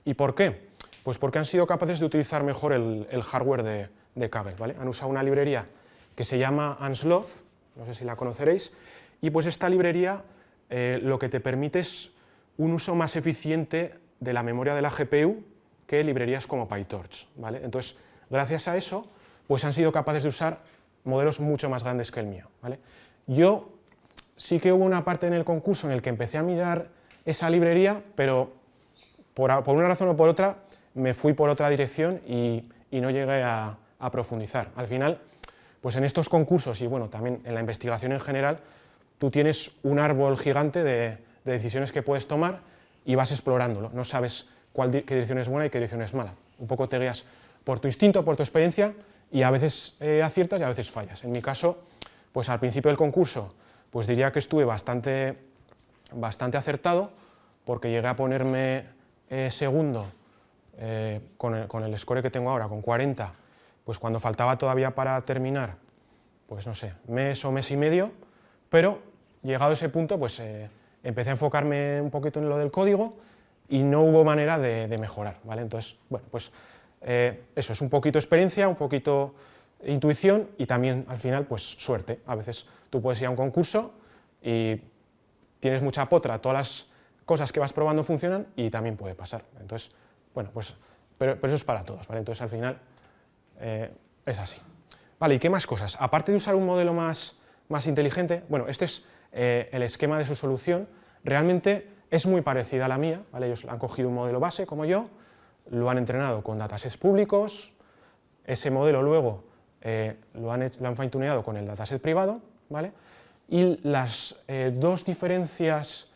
¿Y por qué? Pues porque han sido capaces de utilizar mejor el hardware de Kaggle, ¿vale? Han usado una librería que se llama Unsloth, no sé si la conoceréis, y pues esta librería lo que te permite es un uso más eficiente de la memoria de la GPU que librerías como PyTorch, ¿vale? Entonces, gracias a eso, pues han sido capaces de usar modelos mucho más grandes que el mío, ¿vale? Yo sí que hubo una parte en el concurso en el que empecé a mirar esa librería, pero por una razón o por otra me fui por otra dirección y no llegué a profundizar. Al final, pues en estos concursos y bueno, también en la investigación en general, tú tienes un árbol gigante de decisiones que puedes tomar y vas explorándolo. No sabes qué dirección es buena y qué dirección es mala. Un poco te guías por tu instinto, por tu experiencia y a veces aciertas y a veces fallas. En mi caso, pues al principio del concurso, pues diría que estuve bastante acertado, porque llegué a ponerme segundo con el score que tengo ahora, con 40, pues cuando faltaba todavía para terminar, pues no sé, mes o mes y medio, pero llegado a ese punto, pues empecé a enfocarme un poquito en lo del código y no hubo manera de mejorar, ¿vale? Entonces, bueno, pues eso es un poquito experiencia, un poquito intuición y también al final pues suerte. A veces tú puedes ir a un concurso y tienes mucha potra, todas las cosas que vas probando funcionan y también puede pasar. Entonces, bueno, pues pero eso es para todos, ¿vale? Entonces al final es así. Vale, ¿y qué más cosas? Aparte de usar un modelo más inteligente, bueno, este es el esquema de su solución. Realmente es muy parecida a la mía, ¿vale? Ellos han cogido un modelo base como yo, lo han entrenado con datasets públicos, ese modelo luego lo han fine-tuneado con el dataset privado, ¿vale? Y las dos diferencias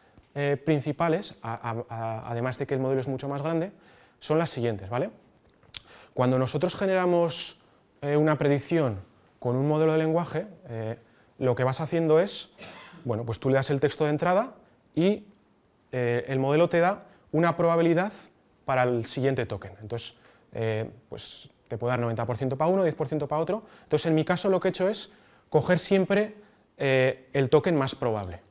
principales, además de que el modelo es mucho más grande, son las siguientes, ¿vale? Cuando nosotros generamos una predicción con un modelo de lenguaje, lo que vas haciendo es, bueno, pues tú le das el texto de entrada y el modelo te da una probabilidad para el siguiente token. Entonces, pues te puede dar 90% para uno, 10% para otro. Entonces, en mi caso lo que he hecho es coger siempre el token más probable,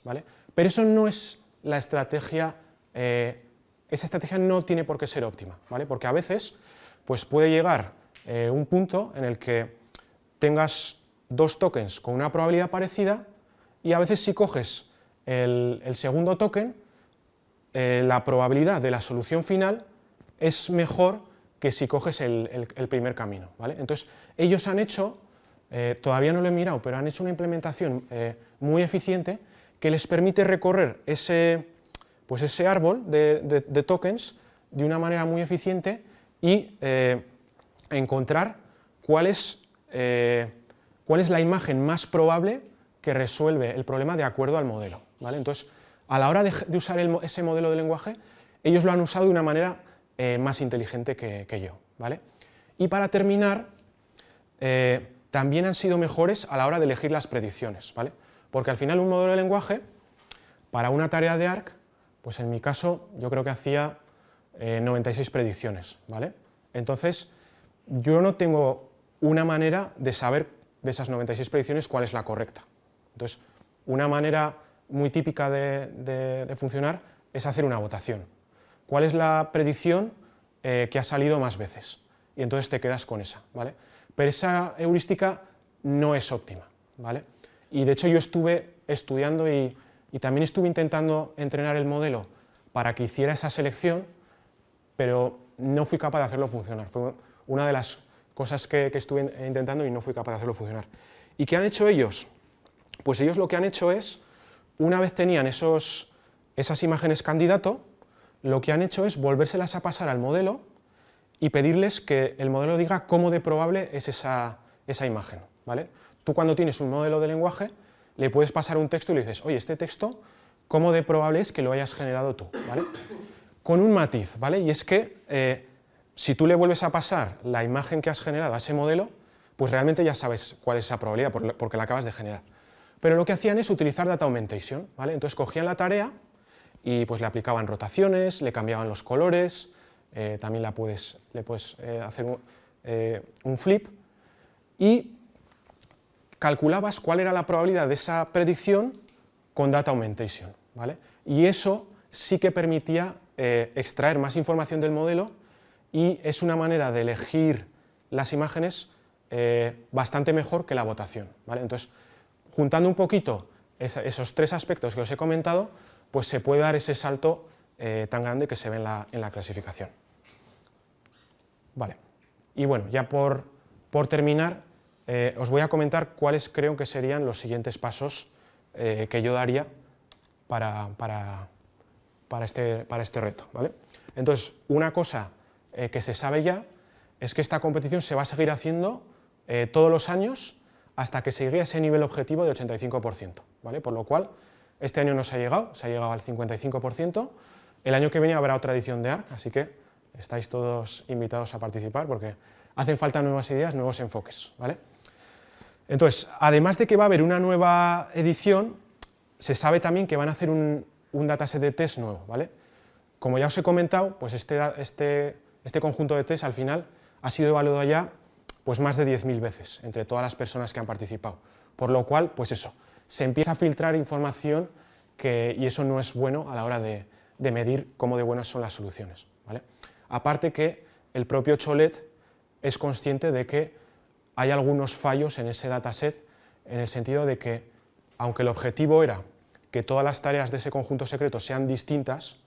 ¿vale? Pero eso no es la estrategia, esa estrategia no tiene por qué ser óptima, ¿vale? Porque a veces pues puede llegar un punto en el que tengas dos tokens con una probabilidad parecida y a veces si coges el segundo token, la probabilidad de la solución final es mejor que si coges el primer camino, ¿vale? Entonces, ellos han hecho, todavía no lo he mirado, pero han hecho una implementación muy eficiente que les permite recorrer ese árbol de tokens de una manera muy eficiente y encontrar cuál es la imagen más probable que resuelve el problema de acuerdo al modelo, ¿vale? Entonces, a la hora de usar ese modelo de lenguaje, ellos lo han usado de una manera más inteligente que yo, ¿vale? Y para terminar, también han sido mejores a la hora de elegir las predicciones, ¿vale? Porque al final un modelo de lenguaje, para una tarea de ARC, pues en mi caso yo creo que hacía 96 predicciones, ¿vale? Entonces, yo no tengo una manera de saber de esas 96 predicciones cuál es la correcta. Entonces, una manera muy típica de funcionar es hacer una votación. ¿Cuál es la predicción que ha salido más veces? Y entonces te quedas con esa, ¿vale? Pero esa heurística no es óptima, ¿vale? Y de hecho yo estuve estudiando y también estuve intentando entrenar el modelo para que hiciera esa selección, pero no fui capaz de hacerlo funcionar. Fue una de las cosas que estuve intentando y no fui capaz de hacerlo funcionar. ¿Y qué han hecho ellos? Pues ellos lo que han hecho es, una vez tenían esas imágenes candidato, lo que han hecho es volvérselas a pasar al modelo y pedirles que el modelo diga cómo de probable es esa imagen, ¿vale? Tú cuando tienes un modelo de lenguaje le puedes pasar un texto y le dices, oye, este texto, ¿cómo de probable es que lo hayas generado tú? ¿Vale? Con un matiz, ¿vale? Y es que si tú le vuelves a pasar la imagen que has generado a ese modelo, pues realmente ya sabes cuál es esa probabilidad porque la acabas de generar. Pero lo que hacían es utilizar data augmentation, ¿vale? Entonces cogían la tarea y pues le aplicaban rotaciones, le cambiaban los colores, también le puedes hacer un flip y calculabas cuál era la probabilidad de esa predicción con data augmentation, ¿vale? Y eso sí que permitía extraer más información del modelo y es una manera de elegir las imágenes bastante mejor que la votación, ¿vale? Entonces, juntando un poquito esos tres aspectos que os he comentado, pues se puede dar ese salto tan grande que se ve en la clasificación. Vale. Y bueno, ya por terminar, os voy a comentar cuáles creo que serían los siguientes pasos que yo daría para este reto, ¿vale? Entonces, una cosa que se sabe ya es que esta competición se va a seguir haciendo todos los años hasta que se llegue a ese nivel objetivo de 85%, ¿vale? Por lo cual, este año no se ha llegado al 55%, el año que viene habrá otra edición de ARC, así que estáis todos invitados a participar porque hacen falta nuevas ideas, nuevos enfoques, ¿vale? Entonces, además de que va a haber una nueva edición, se sabe también que van a hacer un dataset de test nuevo, ¿vale? Como ya os he comentado, pues este conjunto de test al final ha sido evaluado ya pues más de 10.000 veces entre todas las personas que han participado, por lo cual, pues eso, se empieza a filtrar información y eso no es bueno a la hora de medir cómo de buenas son las soluciones, ¿vale? Aparte que el propio Cholet es consciente de que hay algunos fallos en ese dataset, en el sentido de que, aunque el objetivo era que todas las tareas de ese conjunto secreto sean distintas,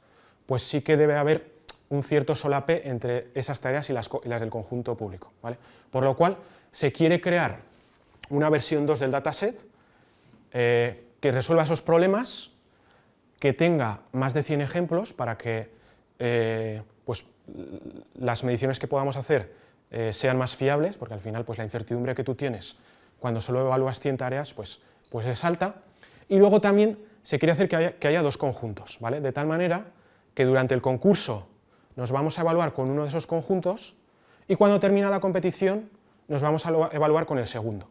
pues sí que debe haber un cierto solape entre esas tareas y las del conjunto público, ¿vale? Por lo cual, se quiere crear una versión 2 del dataset que resuelva esos problemas, que tenga más de 100 ejemplos para que pues, las mediciones que podamos hacer sean más fiables, porque al final pues, la incertidumbre que tú tienes cuando solo evalúas 100 tareas pues es alta. Y luego también se quiere hacer que haya dos conjuntos, ¿vale? De tal manera que durante el concurso nos vamos a evaluar con uno de esos conjuntos y cuando termina la competición nos vamos a evaluar con el segundo.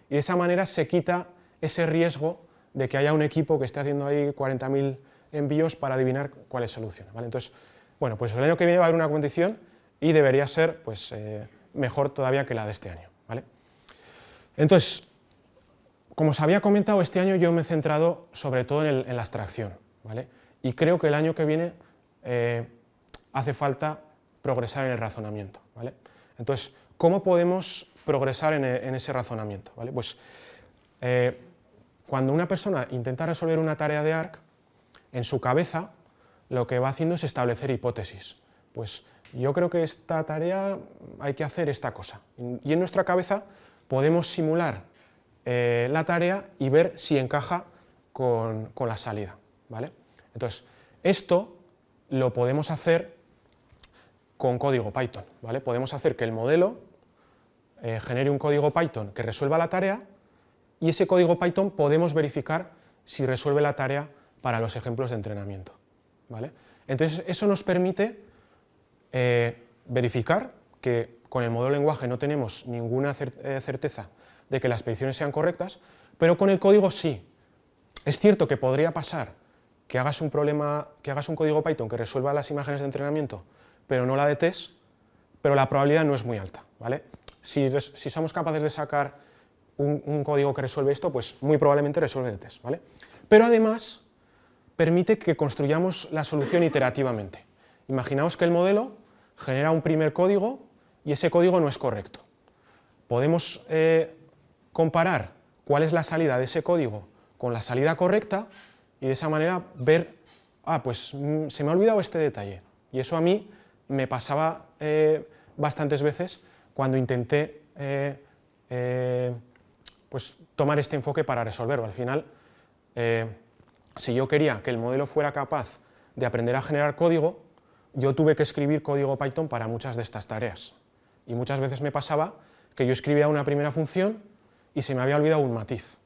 Y de esa manera se quita ese riesgo de que haya un equipo que esté haciendo ahí 40.000 envíos para adivinar cuál es solución, ¿vale? Entonces, bueno, pues el año que viene va a haber una competición y debería ser pues, mejor todavía que la de este año, ¿vale? Entonces, como os había comentado, este año yo me he centrado sobre todo en la abstracción, ¿vale? Y creo que el año que viene hace falta progresar en el razonamiento, ¿vale? Entonces, ¿cómo podemos progresar en ese razonamiento? ¿Vale? Pues, cuando una persona intenta resolver una tarea de ARC, en su cabeza lo que va haciendo es establecer hipótesis. Pues yo creo que esta tarea hay que hacer esta cosa. Y en nuestra cabeza podemos simular la tarea y ver si encaja con la salida, ¿vale? Entonces, esto lo podemos hacer con código Python, ¿vale? Podemos hacer que el modelo genere un código Python que resuelva la tarea y ese código Python podemos verificar si resuelve la tarea para los ejemplos de entrenamiento, ¿vale? Entonces, eso nos permite verificar que con el modelo de lenguaje no tenemos ninguna certeza de que las predicciones sean correctas, pero con el código sí. Es cierto que podría pasar que hagas un código Python que resuelva las imágenes de entrenamiento, pero no la de test, pero la probabilidad no es muy alta, ¿vale? Si somos capaces de sacar un código que resuelve esto, pues muy probablemente resuelve de test, ¿vale? Pero además permite que construyamos la solución iterativamente. Imaginaos que el modelo genera un primer código y ese código no es correcto. Podemos comparar cuál es la salida de ese código con la salida correcta y de esa manera ver, pues se me ha olvidado este detalle. Y eso a mí me pasaba bastantes veces cuando intenté pues, tomar este enfoque para resolverlo. Al final, si yo quería que el modelo fuera capaz de aprender a generar código, yo tuve que escribir código Python para muchas de estas tareas. Y muchas veces me pasaba que yo escribía una primera función y se me había olvidado un matiz.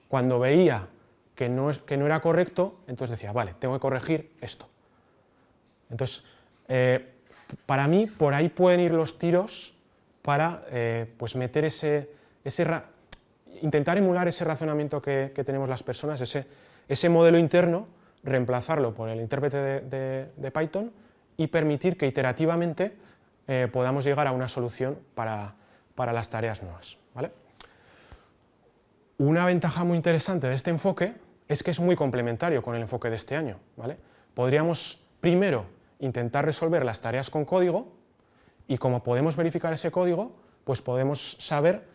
Cuando veía que no era correcto, entonces decía, vale, tengo que corregir esto. Entonces, para mí, por ahí pueden ir los tiros para pues meter intentar emular ese razonamiento que tenemos las personas, ese modelo interno, reemplazarlo por el intérprete de Python y permitir que iterativamente podamos llegar a una solución para las tareas nuevas, ¿vale? Una ventaja muy interesante de este enfoque es que es muy complementario con el enfoque de este año, ¿vale? Podríamos primero intentar resolver las tareas con código y como podemos verificar ese código, pues podemos saber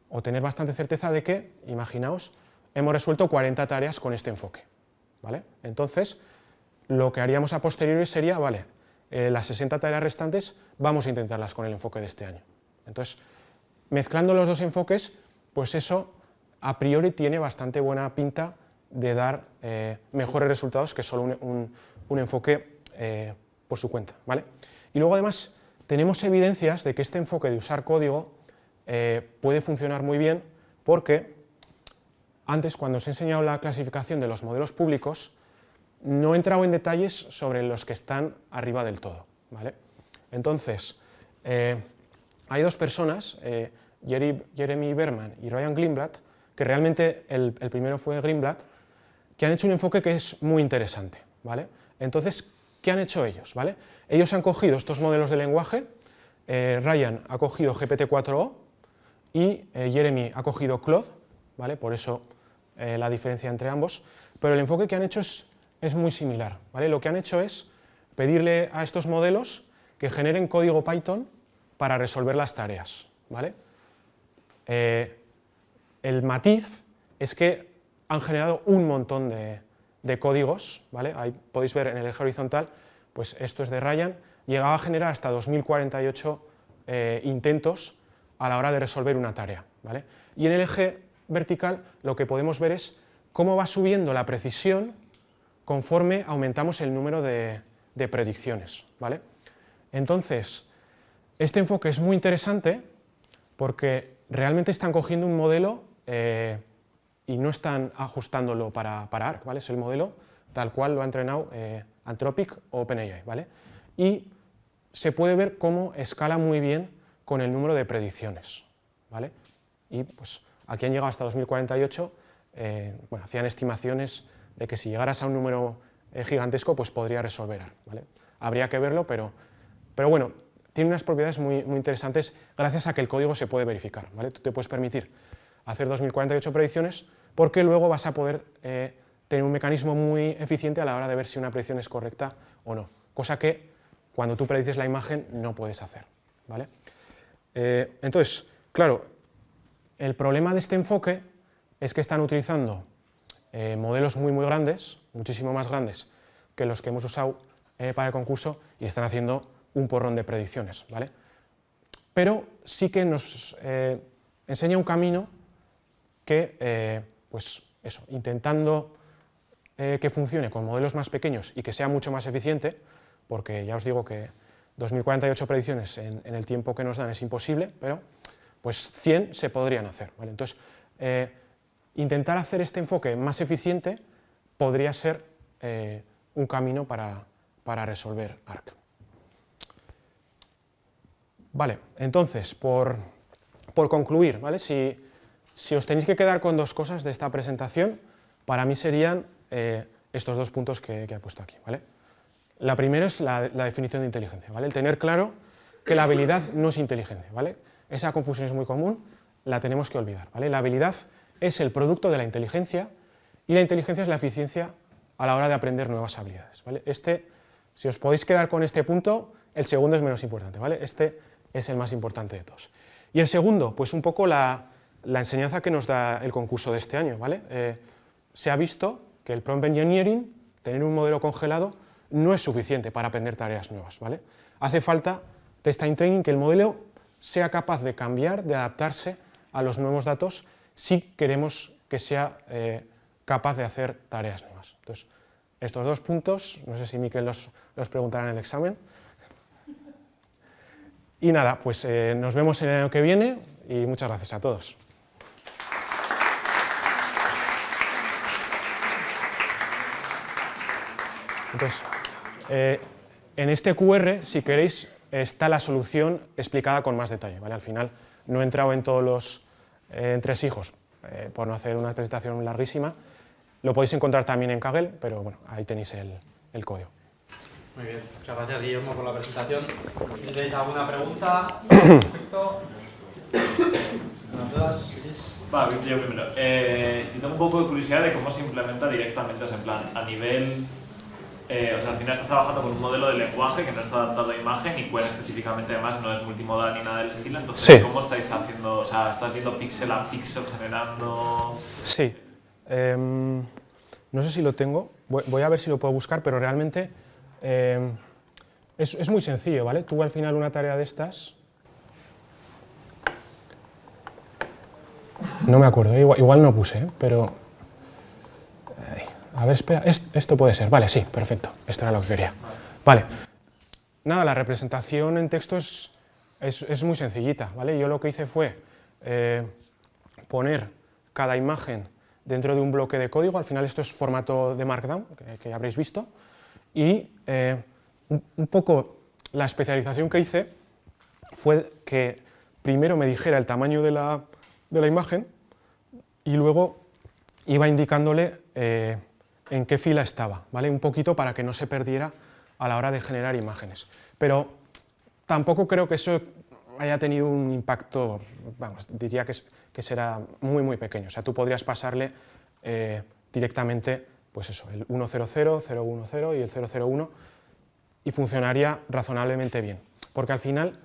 o tener bastante certeza de que, imaginaos, hemos resuelto 40 tareas con este enfoque, ¿vale? Entonces, lo que haríamos a posteriori sería, vale, las 60 tareas restantes vamos a intentarlas con el enfoque de este año. Entonces, mezclando los dos enfoques, pues eso a priori tiene bastante buena pinta de dar mejores resultados que solo un enfoque por su cuenta, ¿vale? Y luego además tenemos evidencias de que este enfoque de usar código puede funcionar muy bien porque antes, cuando os he enseñado la clasificación de los modelos públicos, no he entrado en detalles sobre los que están arriba del todo, ¿vale? Entonces, hay dos personas, Jeremy Berman y Ryan Greenblatt, que realmente el primero fue Greenblatt, que han hecho un enfoque que es muy interesante, ¿vale? Entonces, ¿qué han hecho ellos? ¿Vale? Ellos han cogido estos modelos de lenguaje, Ryan ha cogido GPT-4o y Jeremy ha cogido Claude, ¿vale? Por eso la diferencia entre ambos, pero el enfoque que han hecho es muy similar, ¿vale? Lo que han hecho es pedirle a estos modelos que generen código Python para resolver las tareas, ¿vale? El matiz es que han generado un montón de códigos, ¿vale? Ahí podéis ver en el eje horizontal, pues esto es de Ryan, llegaba a generar hasta 2048 intentos a la hora de resolver una tarea, ¿vale? Y en el eje vertical lo que podemos ver es cómo va subiendo la precisión conforme aumentamos el número de predicciones, ¿vale? Entonces, este enfoque es muy interesante porque realmente están cogiendo un modelo y no están ajustándolo para ARC, ¿vale? Es el modelo tal cual lo ha entrenado Anthropic o OpenAI, ¿vale? Y se puede ver cómo escala muy bien con el número de predicciones, ¿vale? Y pues aquí han llegado hasta 2048, bueno, hacían estimaciones de que si llegaras a un número gigantesco, pues podría resolver ARC, ¿vale? Habría que verlo, pero bueno, tiene unas propiedades muy interesantes gracias a que el código se puede verificar, ¿vale? Tú te puedes permitir hacer 2048 predicciones porque luego vas a poder tener un mecanismo muy eficiente a la hora de ver si una predicción es correcta o no, cosa que cuando tú predices la imagen no puedes hacer, ¿vale? Entonces, claro, el problema de este enfoque es que están utilizando modelos muy grandes, muchísimo más grandes que los que hemos usado para el concurso y están haciendo un porrón de predicciones, ¿vale? Pero sí que nos enseña un camino que, pues eso, intentando que funcione con modelos más pequeños y que sea mucho más eficiente, porque ya os digo que 2048 predicciones en el tiempo que nos dan es imposible, pero pues 100 se podrían hacer, ¿vale? Entonces, intentar hacer este enfoque más eficiente podría ser un camino para resolver ARC. Vale, entonces, por concluir, ¿vale? Si os tenéis que quedar con dos cosas de esta presentación, para mí serían estos dos puntos que he puesto aquí, ¿vale? La primera es la definición de inteligencia, ¿vale? El tener claro que la habilidad no es inteligencia, ¿vale? Esa confusión es muy común, la tenemos que olvidar, ¿vale? La habilidad es el producto de la inteligencia y la inteligencia es la eficiencia a la hora de aprender nuevas habilidades, ¿vale? Si os podéis quedar con este punto, el segundo es menos importante, ¿vale? Este es el más importante de todos. Y el segundo, pues un poco la enseñanza que nos da el concurso de este año, ¿vale? Se ha visto que el prompt engineering, tener un modelo congelado, no es suficiente para aprender tareas nuevas, ¿vale? Hace falta test time training, que el modelo sea capaz de cambiar, de adaptarse a los nuevos datos si queremos que sea capaz de hacer tareas nuevas. Entonces, estos dos puntos, no sé si Miquel los preguntará en el examen. Y nada, pues nos vemos en el año que viene y muchas gracias a todos. Entonces, en este QR, si queréis, está la solución explicada con más detalle, ¿vale? Al final no he entrado en todos los entresijos por no hacer una presentación larguísima. Lo podéis encontrar también en Kaggle, pero bueno, ahí tenéis el código. Muy bien, muchas gracias Guillermo por la presentación. ¿Tenéis alguna pregunta? Perfecto. ¿Algunas dudas? Va, yo primero. Yo tengo un poco de curiosidad de cómo se implementa directamente, o sea, en plan, a nivel... o sea, al final estás trabajando con un modelo de lenguaje que no está adaptado a imagen y Qwen específicamente además no es multimodal ni nada del estilo, entonces, sí. ¿Cómo estáis haciendo? O sea, ¿estás yendo píxel a píxel generando...? Sí. No sé si lo tengo, voy a ver si lo puedo buscar, pero realmente es muy sencillo, ¿vale? Tú al final una tarea de estas... No me acuerdo, igual no puse, pero... A ver, espera, esto puede ser, vale, sí, perfecto, esto era lo que quería. Vale, nada, la representación en texto es muy sencillita, ¿vale? Yo lo que hice fue poner cada imagen dentro de un bloque de código, al final esto es formato de Markdown, que ya habréis visto, y un poco la especialización que hice fue que primero me dijera el tamaño de la imagen y luego iba indicándole en qué fila estaba, ¿vale? Un poquito para que no se perdiera a la hora de generar imágenes. Pero tampoco creo que eso haya tenido un impacto, vamos, diría que será muy, muy pequeño. O sea, tú podrías pasarle directamente, pues eso, el 100, 010 y el 001 y funcionaría razonablemente bien. Porque al final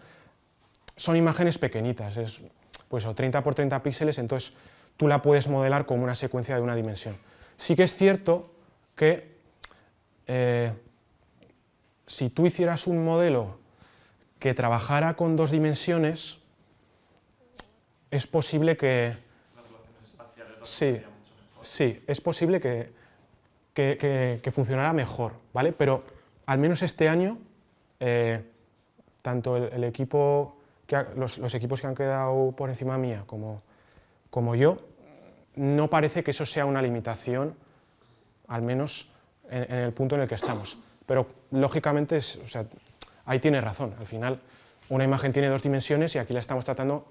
son imágenes pequeñitas, es pues, 30 por 30 píxeles, entonces tú la puedes modelar como una secuencia de una dimensión. Sí que es cierto que si tú hicieras un modelo que trabajara con 2 dimensiones, es posible que... Sí, es posible que funcionara mejor, ¿vale? Pero al menos este año, tanto el equipo, los equipos que han quedado por encima mía como yo, no parece que eso sea una limitación, al menos en el punto en el que estamos. Pero lógicamente, o sea, ahí tiene razón. Al final, una imagen tiene 2 dimensiones y aquí la estamos tratando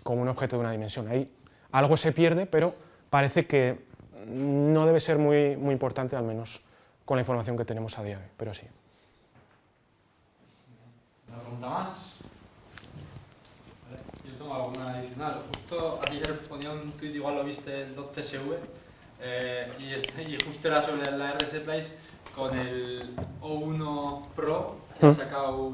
como un objeto de una dimensión. Ahí algo se pierde, pero parece que no debe ser muy, muy importante, al menos con la información que tenemos a día de hoy, pero sí. ¿Una pregunta más? Vale. Yo tengo alguna adicional. Justo ayer ponía un tweet, igual lo viste, el .csv, y justo era sobre la RC Place con el O1 Pro que ha sacado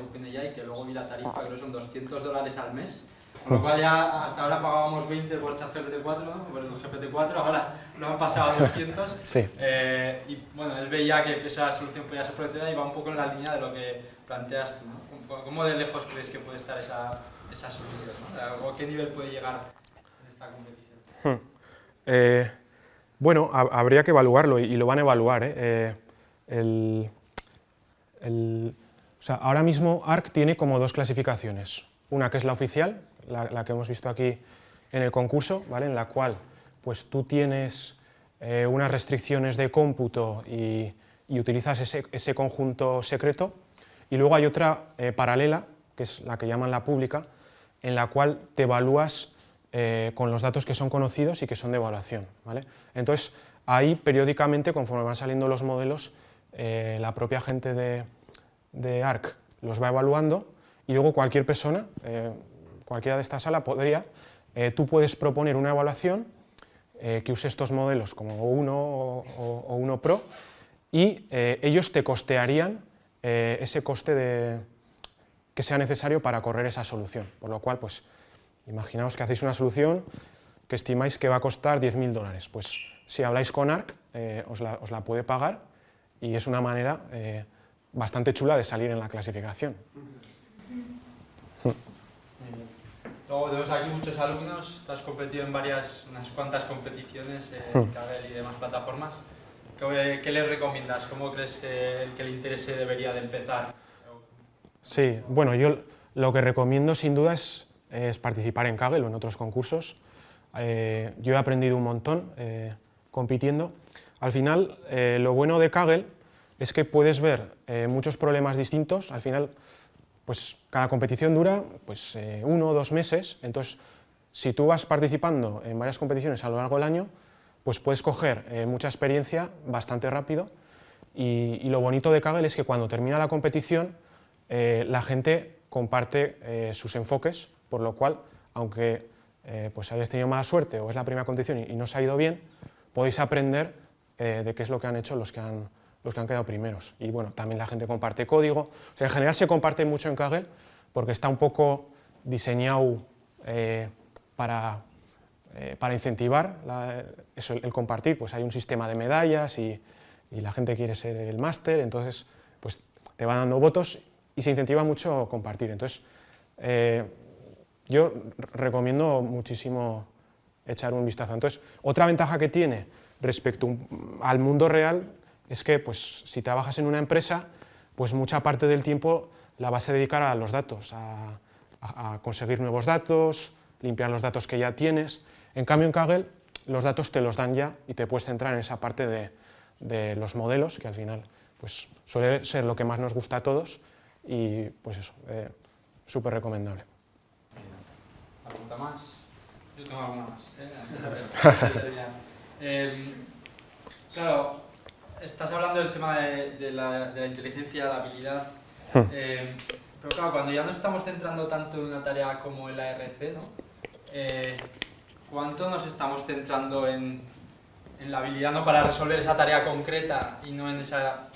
OpenAI, que luego vi la tarifa, creo que son $200 al mes. Con lo cual ya hasta ahora pagábamos 20 por ChatGPT 4, ¿no? Por el GPT-4, ahora lo han pasado a 200. Sí. Y bueno, él veía que esa solución podía ser prometedora y va un poco en la línea de lo que planteas tú, ¿no? ¿Cómo de lejos crees que puede estar esa solución, ¿no? ¿O a qué nivel puede llegar en esta competición? Bueno, habría que evaluarlo y lo van a evaluar. O sea, ahora mismo ARC tiene como 2 clasificaciones. Una que es la oficial, la que hemos visto aquí en el concurso, ¿vale? En la cual pues, tú tienes unas restricciones de cómputo y utilizas ese conjunto secreto. Y luego hay otra paralela, que es la que llaman la pública, en la cual te evalúas con los datos que son conocidos y que son de evaluación, ¿vale? Entonces, ahí periódicamente, conforme van saliendo los modelos, la propia gente de ARC los va evaluando y luego cualquier persona, cualquiera de esta sala podría, tú puedes proponer una evaluación que use estos modelos como O1 o O1 Pro y ellos te costearían ese coste que sea necesario para correr esa solución, por lo cual, pues, imaginaos que hacéis una solución que estimáis que va a costar $10.000. Pues si habláis con ARC, os la puede pagar y es una manera bastante chula de salir en la clasificación. Luego tenemos aquí muchos alumnos, tú has competido en unas cuantas competiciones en Kaggle y demás plataformas. ¿Qué les recomiendas? ¿Cómo crees que el que le interese debería de empezar? Sí, bueno, yo lo que recomiendo sin duda es participar en Kaggle o en otros concursos. Yo he aprendido un montón compitiendo. Al final, lo bueno de Kaggle es que puedes ver muchos problemas distintos. Al final, pues cada competición dura pues, 1 o 2 meses. Entonces, si tú vas participando en varias competiciones a lo largo del año, pues puedes coger mucha experiencia bastante rápido. Y lo bonito de Kaggle es que cuando termina la competición, la gente comparte sus enfoques, por lo cual, aunque pues hayáis tenido mala suerte o es la primera competición y no os ha ido bien, podéis aprender de qué es lo que han hecho los que han quedado primeros. Y bueno, también la gente comparte código. O sea, en general se comparte mucho en Kaggle porque está un poco diseñado para incentivar el compartir. Pues hay un sistema de medallas y la gente quiere ser el máster, entonces pues te van dando votos y se incentiva mucho compartir. Entonces, yo recomiendo muchísimo echar un vistazo. Entonces, otra ventaja que tiene respecto al mundo real es que pues, si trabajas en una empresa, pues mucha parte del tiempo la vas a dedicar a los datos, a conseguir nuevos datos, limpiar los datos que ya tienes. En cambio, en Kaggle, los datos te los dan ya y te puedes centrar en esa parte de los modelos, que al final pues, suele ser lo que más nos gusta a todos y pues eso, súper recomendable. pregunta más. Yo tengo alguna más. Claro, estás hablando del tema de la inteligencia, la habilidad. Pero claro, cuando ya nos estamos centrando tanto en una tarea como el ARC, ¿no? ¿Cuánto nos estamos centrando en la habilidad, ¿no?, para resolver esa tarea concreta y no en esa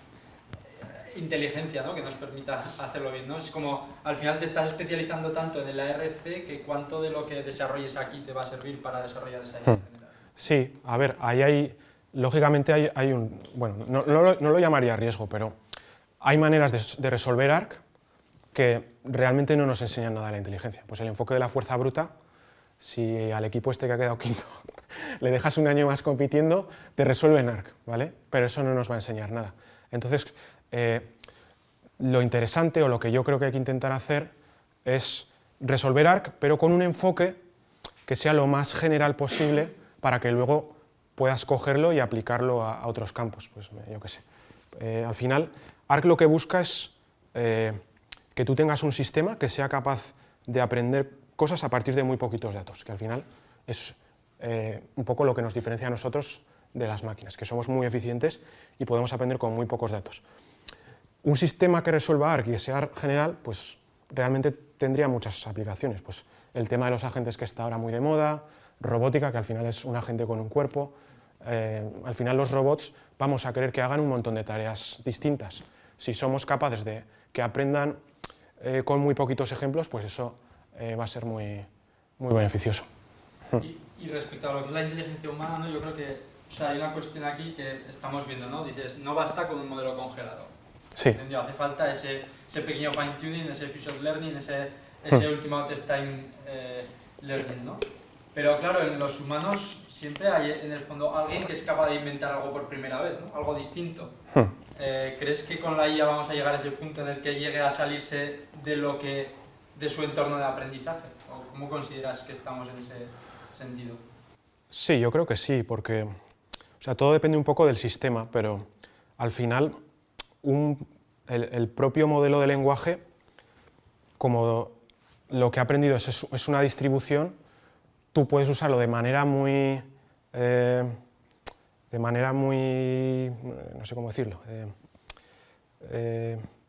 inteligencia, ¿no?, que nos permita hacerlo bien, ¿no? Es como, al final te estás especializando tanto en el ARC que cuánto de lo que desarrolles aquí te va a servir para desarrollar esa idea general. Sí, a ver, lógicamente hay un... Bueno, no lo llamaría riesgo, pero hay maneras de resolver ARC que realmente no nos enseñan nada de la inteligencia. Pues el enfoque de la fuerza bruta, si al equipo este que ha quedado quinto le dejas un año más compitiendo, te resuelven ARC, ¿vale? Pero eso no nos va a enseñar nada. Entonces, lo interesante, o lo que yo creo que hay que intentar hacer, es resolver ARC, pero con un enfoque que sea lo más general posible para que luego puedas cogerlo y aplicarlo a otros campos. Pues yo qué sé. Al final, ARC lo que busca es que tú tengas un sistema que sea capaz de aprender cosas a partir de muy poquitos datos, que al final es un poco lo que nos diferencia a nosotros de las máquinas, que somos muy eficientes y podemos aprender con muy pocos datos. Un sistema que resuelva ARC y que sea general, pues realmente tendría muchas aplicaciones. Pues el tema de los agentes, que está ahora muy de moda, robótica, que al final es un agente con un cuerpo. Al final los robots vamos a querer que hagan un montón de tareas distintas. Si somos capaces de que aprendan con muy poquitos ejemplos, pues eso va a ser muy beneficioso. Y respecto a lo que es la inteligencia humana, ¿no?, yo creo que, o sea, hay una cuestión aquí que estamos viendo, ¿no? Dices, no basta con un modelo congelado. Sí. Hace falta ese pequeño fine-tuning, ese feature learning, ese último test time learning, ¿no? Pero claro, en los humanos siempre hay en el fondo alguien que es capaz de inventar algo por primera vez, ¿no?, algo distinto. ¿Crees que con la IA vamos a llegar a ese punto en el que llegue a salirse de su entorno de aprendizaje? ¿O cómo consideras que estamos en ese sentido? Sí, yo creo que sí, porque o sea, todo depende un poco del sistema, pero al final el propio modelo de lenguaje, como lo que ha aprendido es una distribución, tú puedes usarlo de manera muy, no sé cómo decirlo,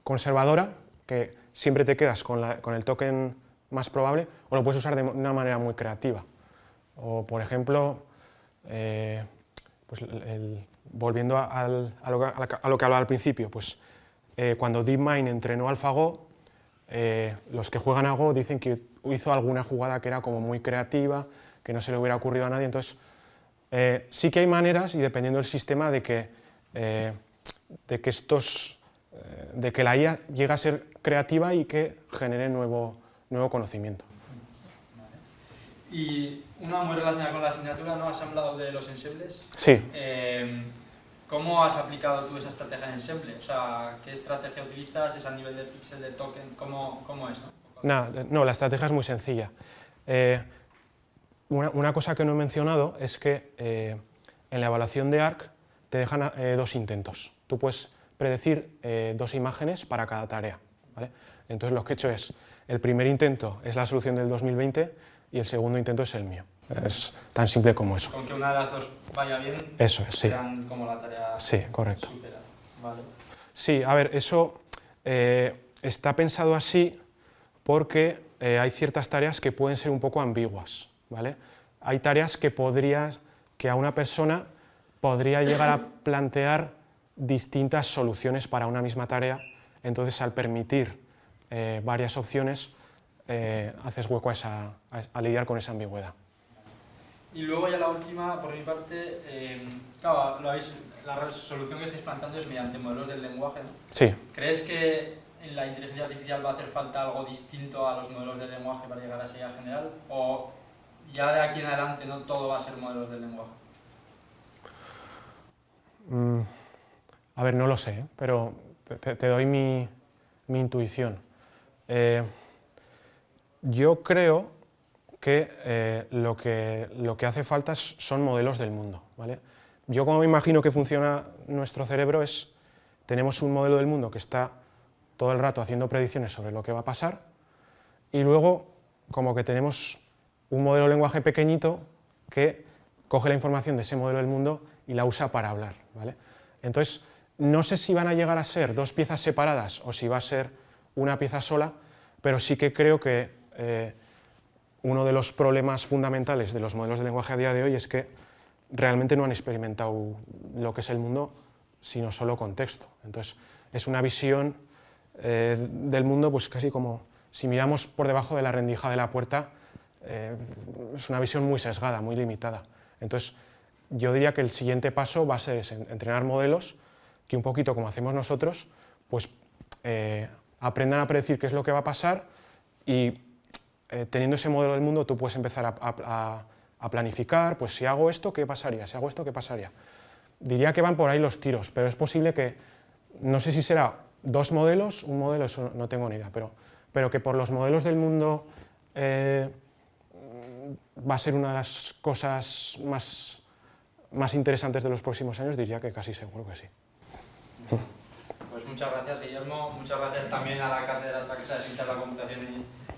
conservadora, que siempre te quedas con el token más probable, o lo puedes usar de una manera muy creativa. O, por ejemplo, pues volviendo a lo que hablaba al principio, pues cuando DeepMind entrenó AlphaGo, los que juegan a Go dicen que hizo alguna jugada que era como muy creativa, que no se le hubiera ocurrido a nadie. Entonces, sí que hay maneras, y dependiendo del sistema, de que la IA llegue a ser creativa y que genere nuevo conocimiento. Y una muy relacionada con la asignatura, ¿no? Has hablado de los ensembles. Sí. ¿Cómo has aplicado tú esa estrategia en ensemble? O sea, ¿qué estrategia utilizas? ¿Es a nivel de píxel, de token? ¿Cómo es, no? No, la estrategia es muy sencilla. Una cosa que no he mencionado es que en la evaluación de ARC te dejan 2 intentos. Tú puedes predecir 2 imágenes para cada tarea, ¿vale? Entonces lo que he hecho es, el primer intento es la solución del 2020 y el segundo intento es el mío. Es tan simple como eso. Con que una de las dos vaya bien, eso es, sí. dan como la tarea. Sí, correcto. Supera. Vale. Sí, a ver, eso está pensado así porque hay ciertas tareas que pueden ser un poco ambiguas, ¿vale? Hay tareas que a una persona podría llegar a plantear distintas soluciones para una misma tarea, entonces al permitir varias opciones haces hueco a lidiar con esa ambigüedad. Y luego ya la última, por mi parte, claro, la solución que estáis planteando es mediante modelos del lenguaje, ¿no? Sí. ¿Crees que en la inteligencia artificial va a hacer falta algo distinto a los modelos del lenguaje para llegar a esa idea general? ¿O ya de aquí en adelante no todo va a ser modelos del lenguaje? A ver, no lo sé, pero te doy mi intuición. Yo creo que lo que hace falta son modelos del mundo, ¿vale? Yo, como me imagino que funciona nuestro cerebro, tenemos un modelo del mundo que está todo el rato haciendo predicciones sobre lo que va a pasar, y luego como que tenemos un modelo de lenguaje pequeñito que coge la información de ese modelo del mundo y la usa para hablar, ¿vale? Entonces, no sé si van a llegar a ser dos piezas separadas o si va a ser una pieza sola, pero sí que creo que uno de los problemas fundamentales de los modelos de lenguaje a día de hoy es que realmente no han experimentado lo que es el mundo, sino solo contexto. Entonces, es una visión del mundo pues casi como si miramos por debajo de la rendija de la puerta, es una visión muy sesgada, muy limitada. Entonces, yo diría que el siguiente paso va a ser entrenar modelos que un poquito como hacemos nosotros, pues aprendan a predecir qué es lo que va a pasar y teniendo ese modelo del mundo tú puedes empezar a planificar, pues si hago esto, ¿qué pasaría? Si hago esto, ¿qué pasaría? Diría que van por ahí los tiros, pero es posible que, no sé si será dos modelos, un modelo, eso no tengo ni idea, pero que por los modelos del mundo va a ser una de las cosas más interesantes de los próximos años, diría que casi seguro que sí. Pues muchas gracias, Guillermo. Muchas gracias también a la Cátedra de Ciencias de la Computación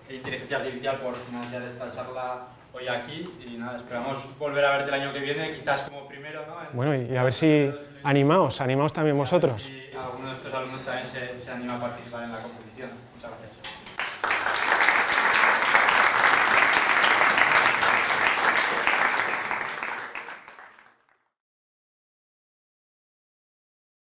e Inteligencia Artificial por financiar esta charla hoy aquí. Y nada, esperamos volver a verte el año que viene, quizás como primero, ¿no? Bueno, y a ver si animaos también vosotros. Y alguno de estos alumnos también se anima a participar en la competición. Muchas gracias.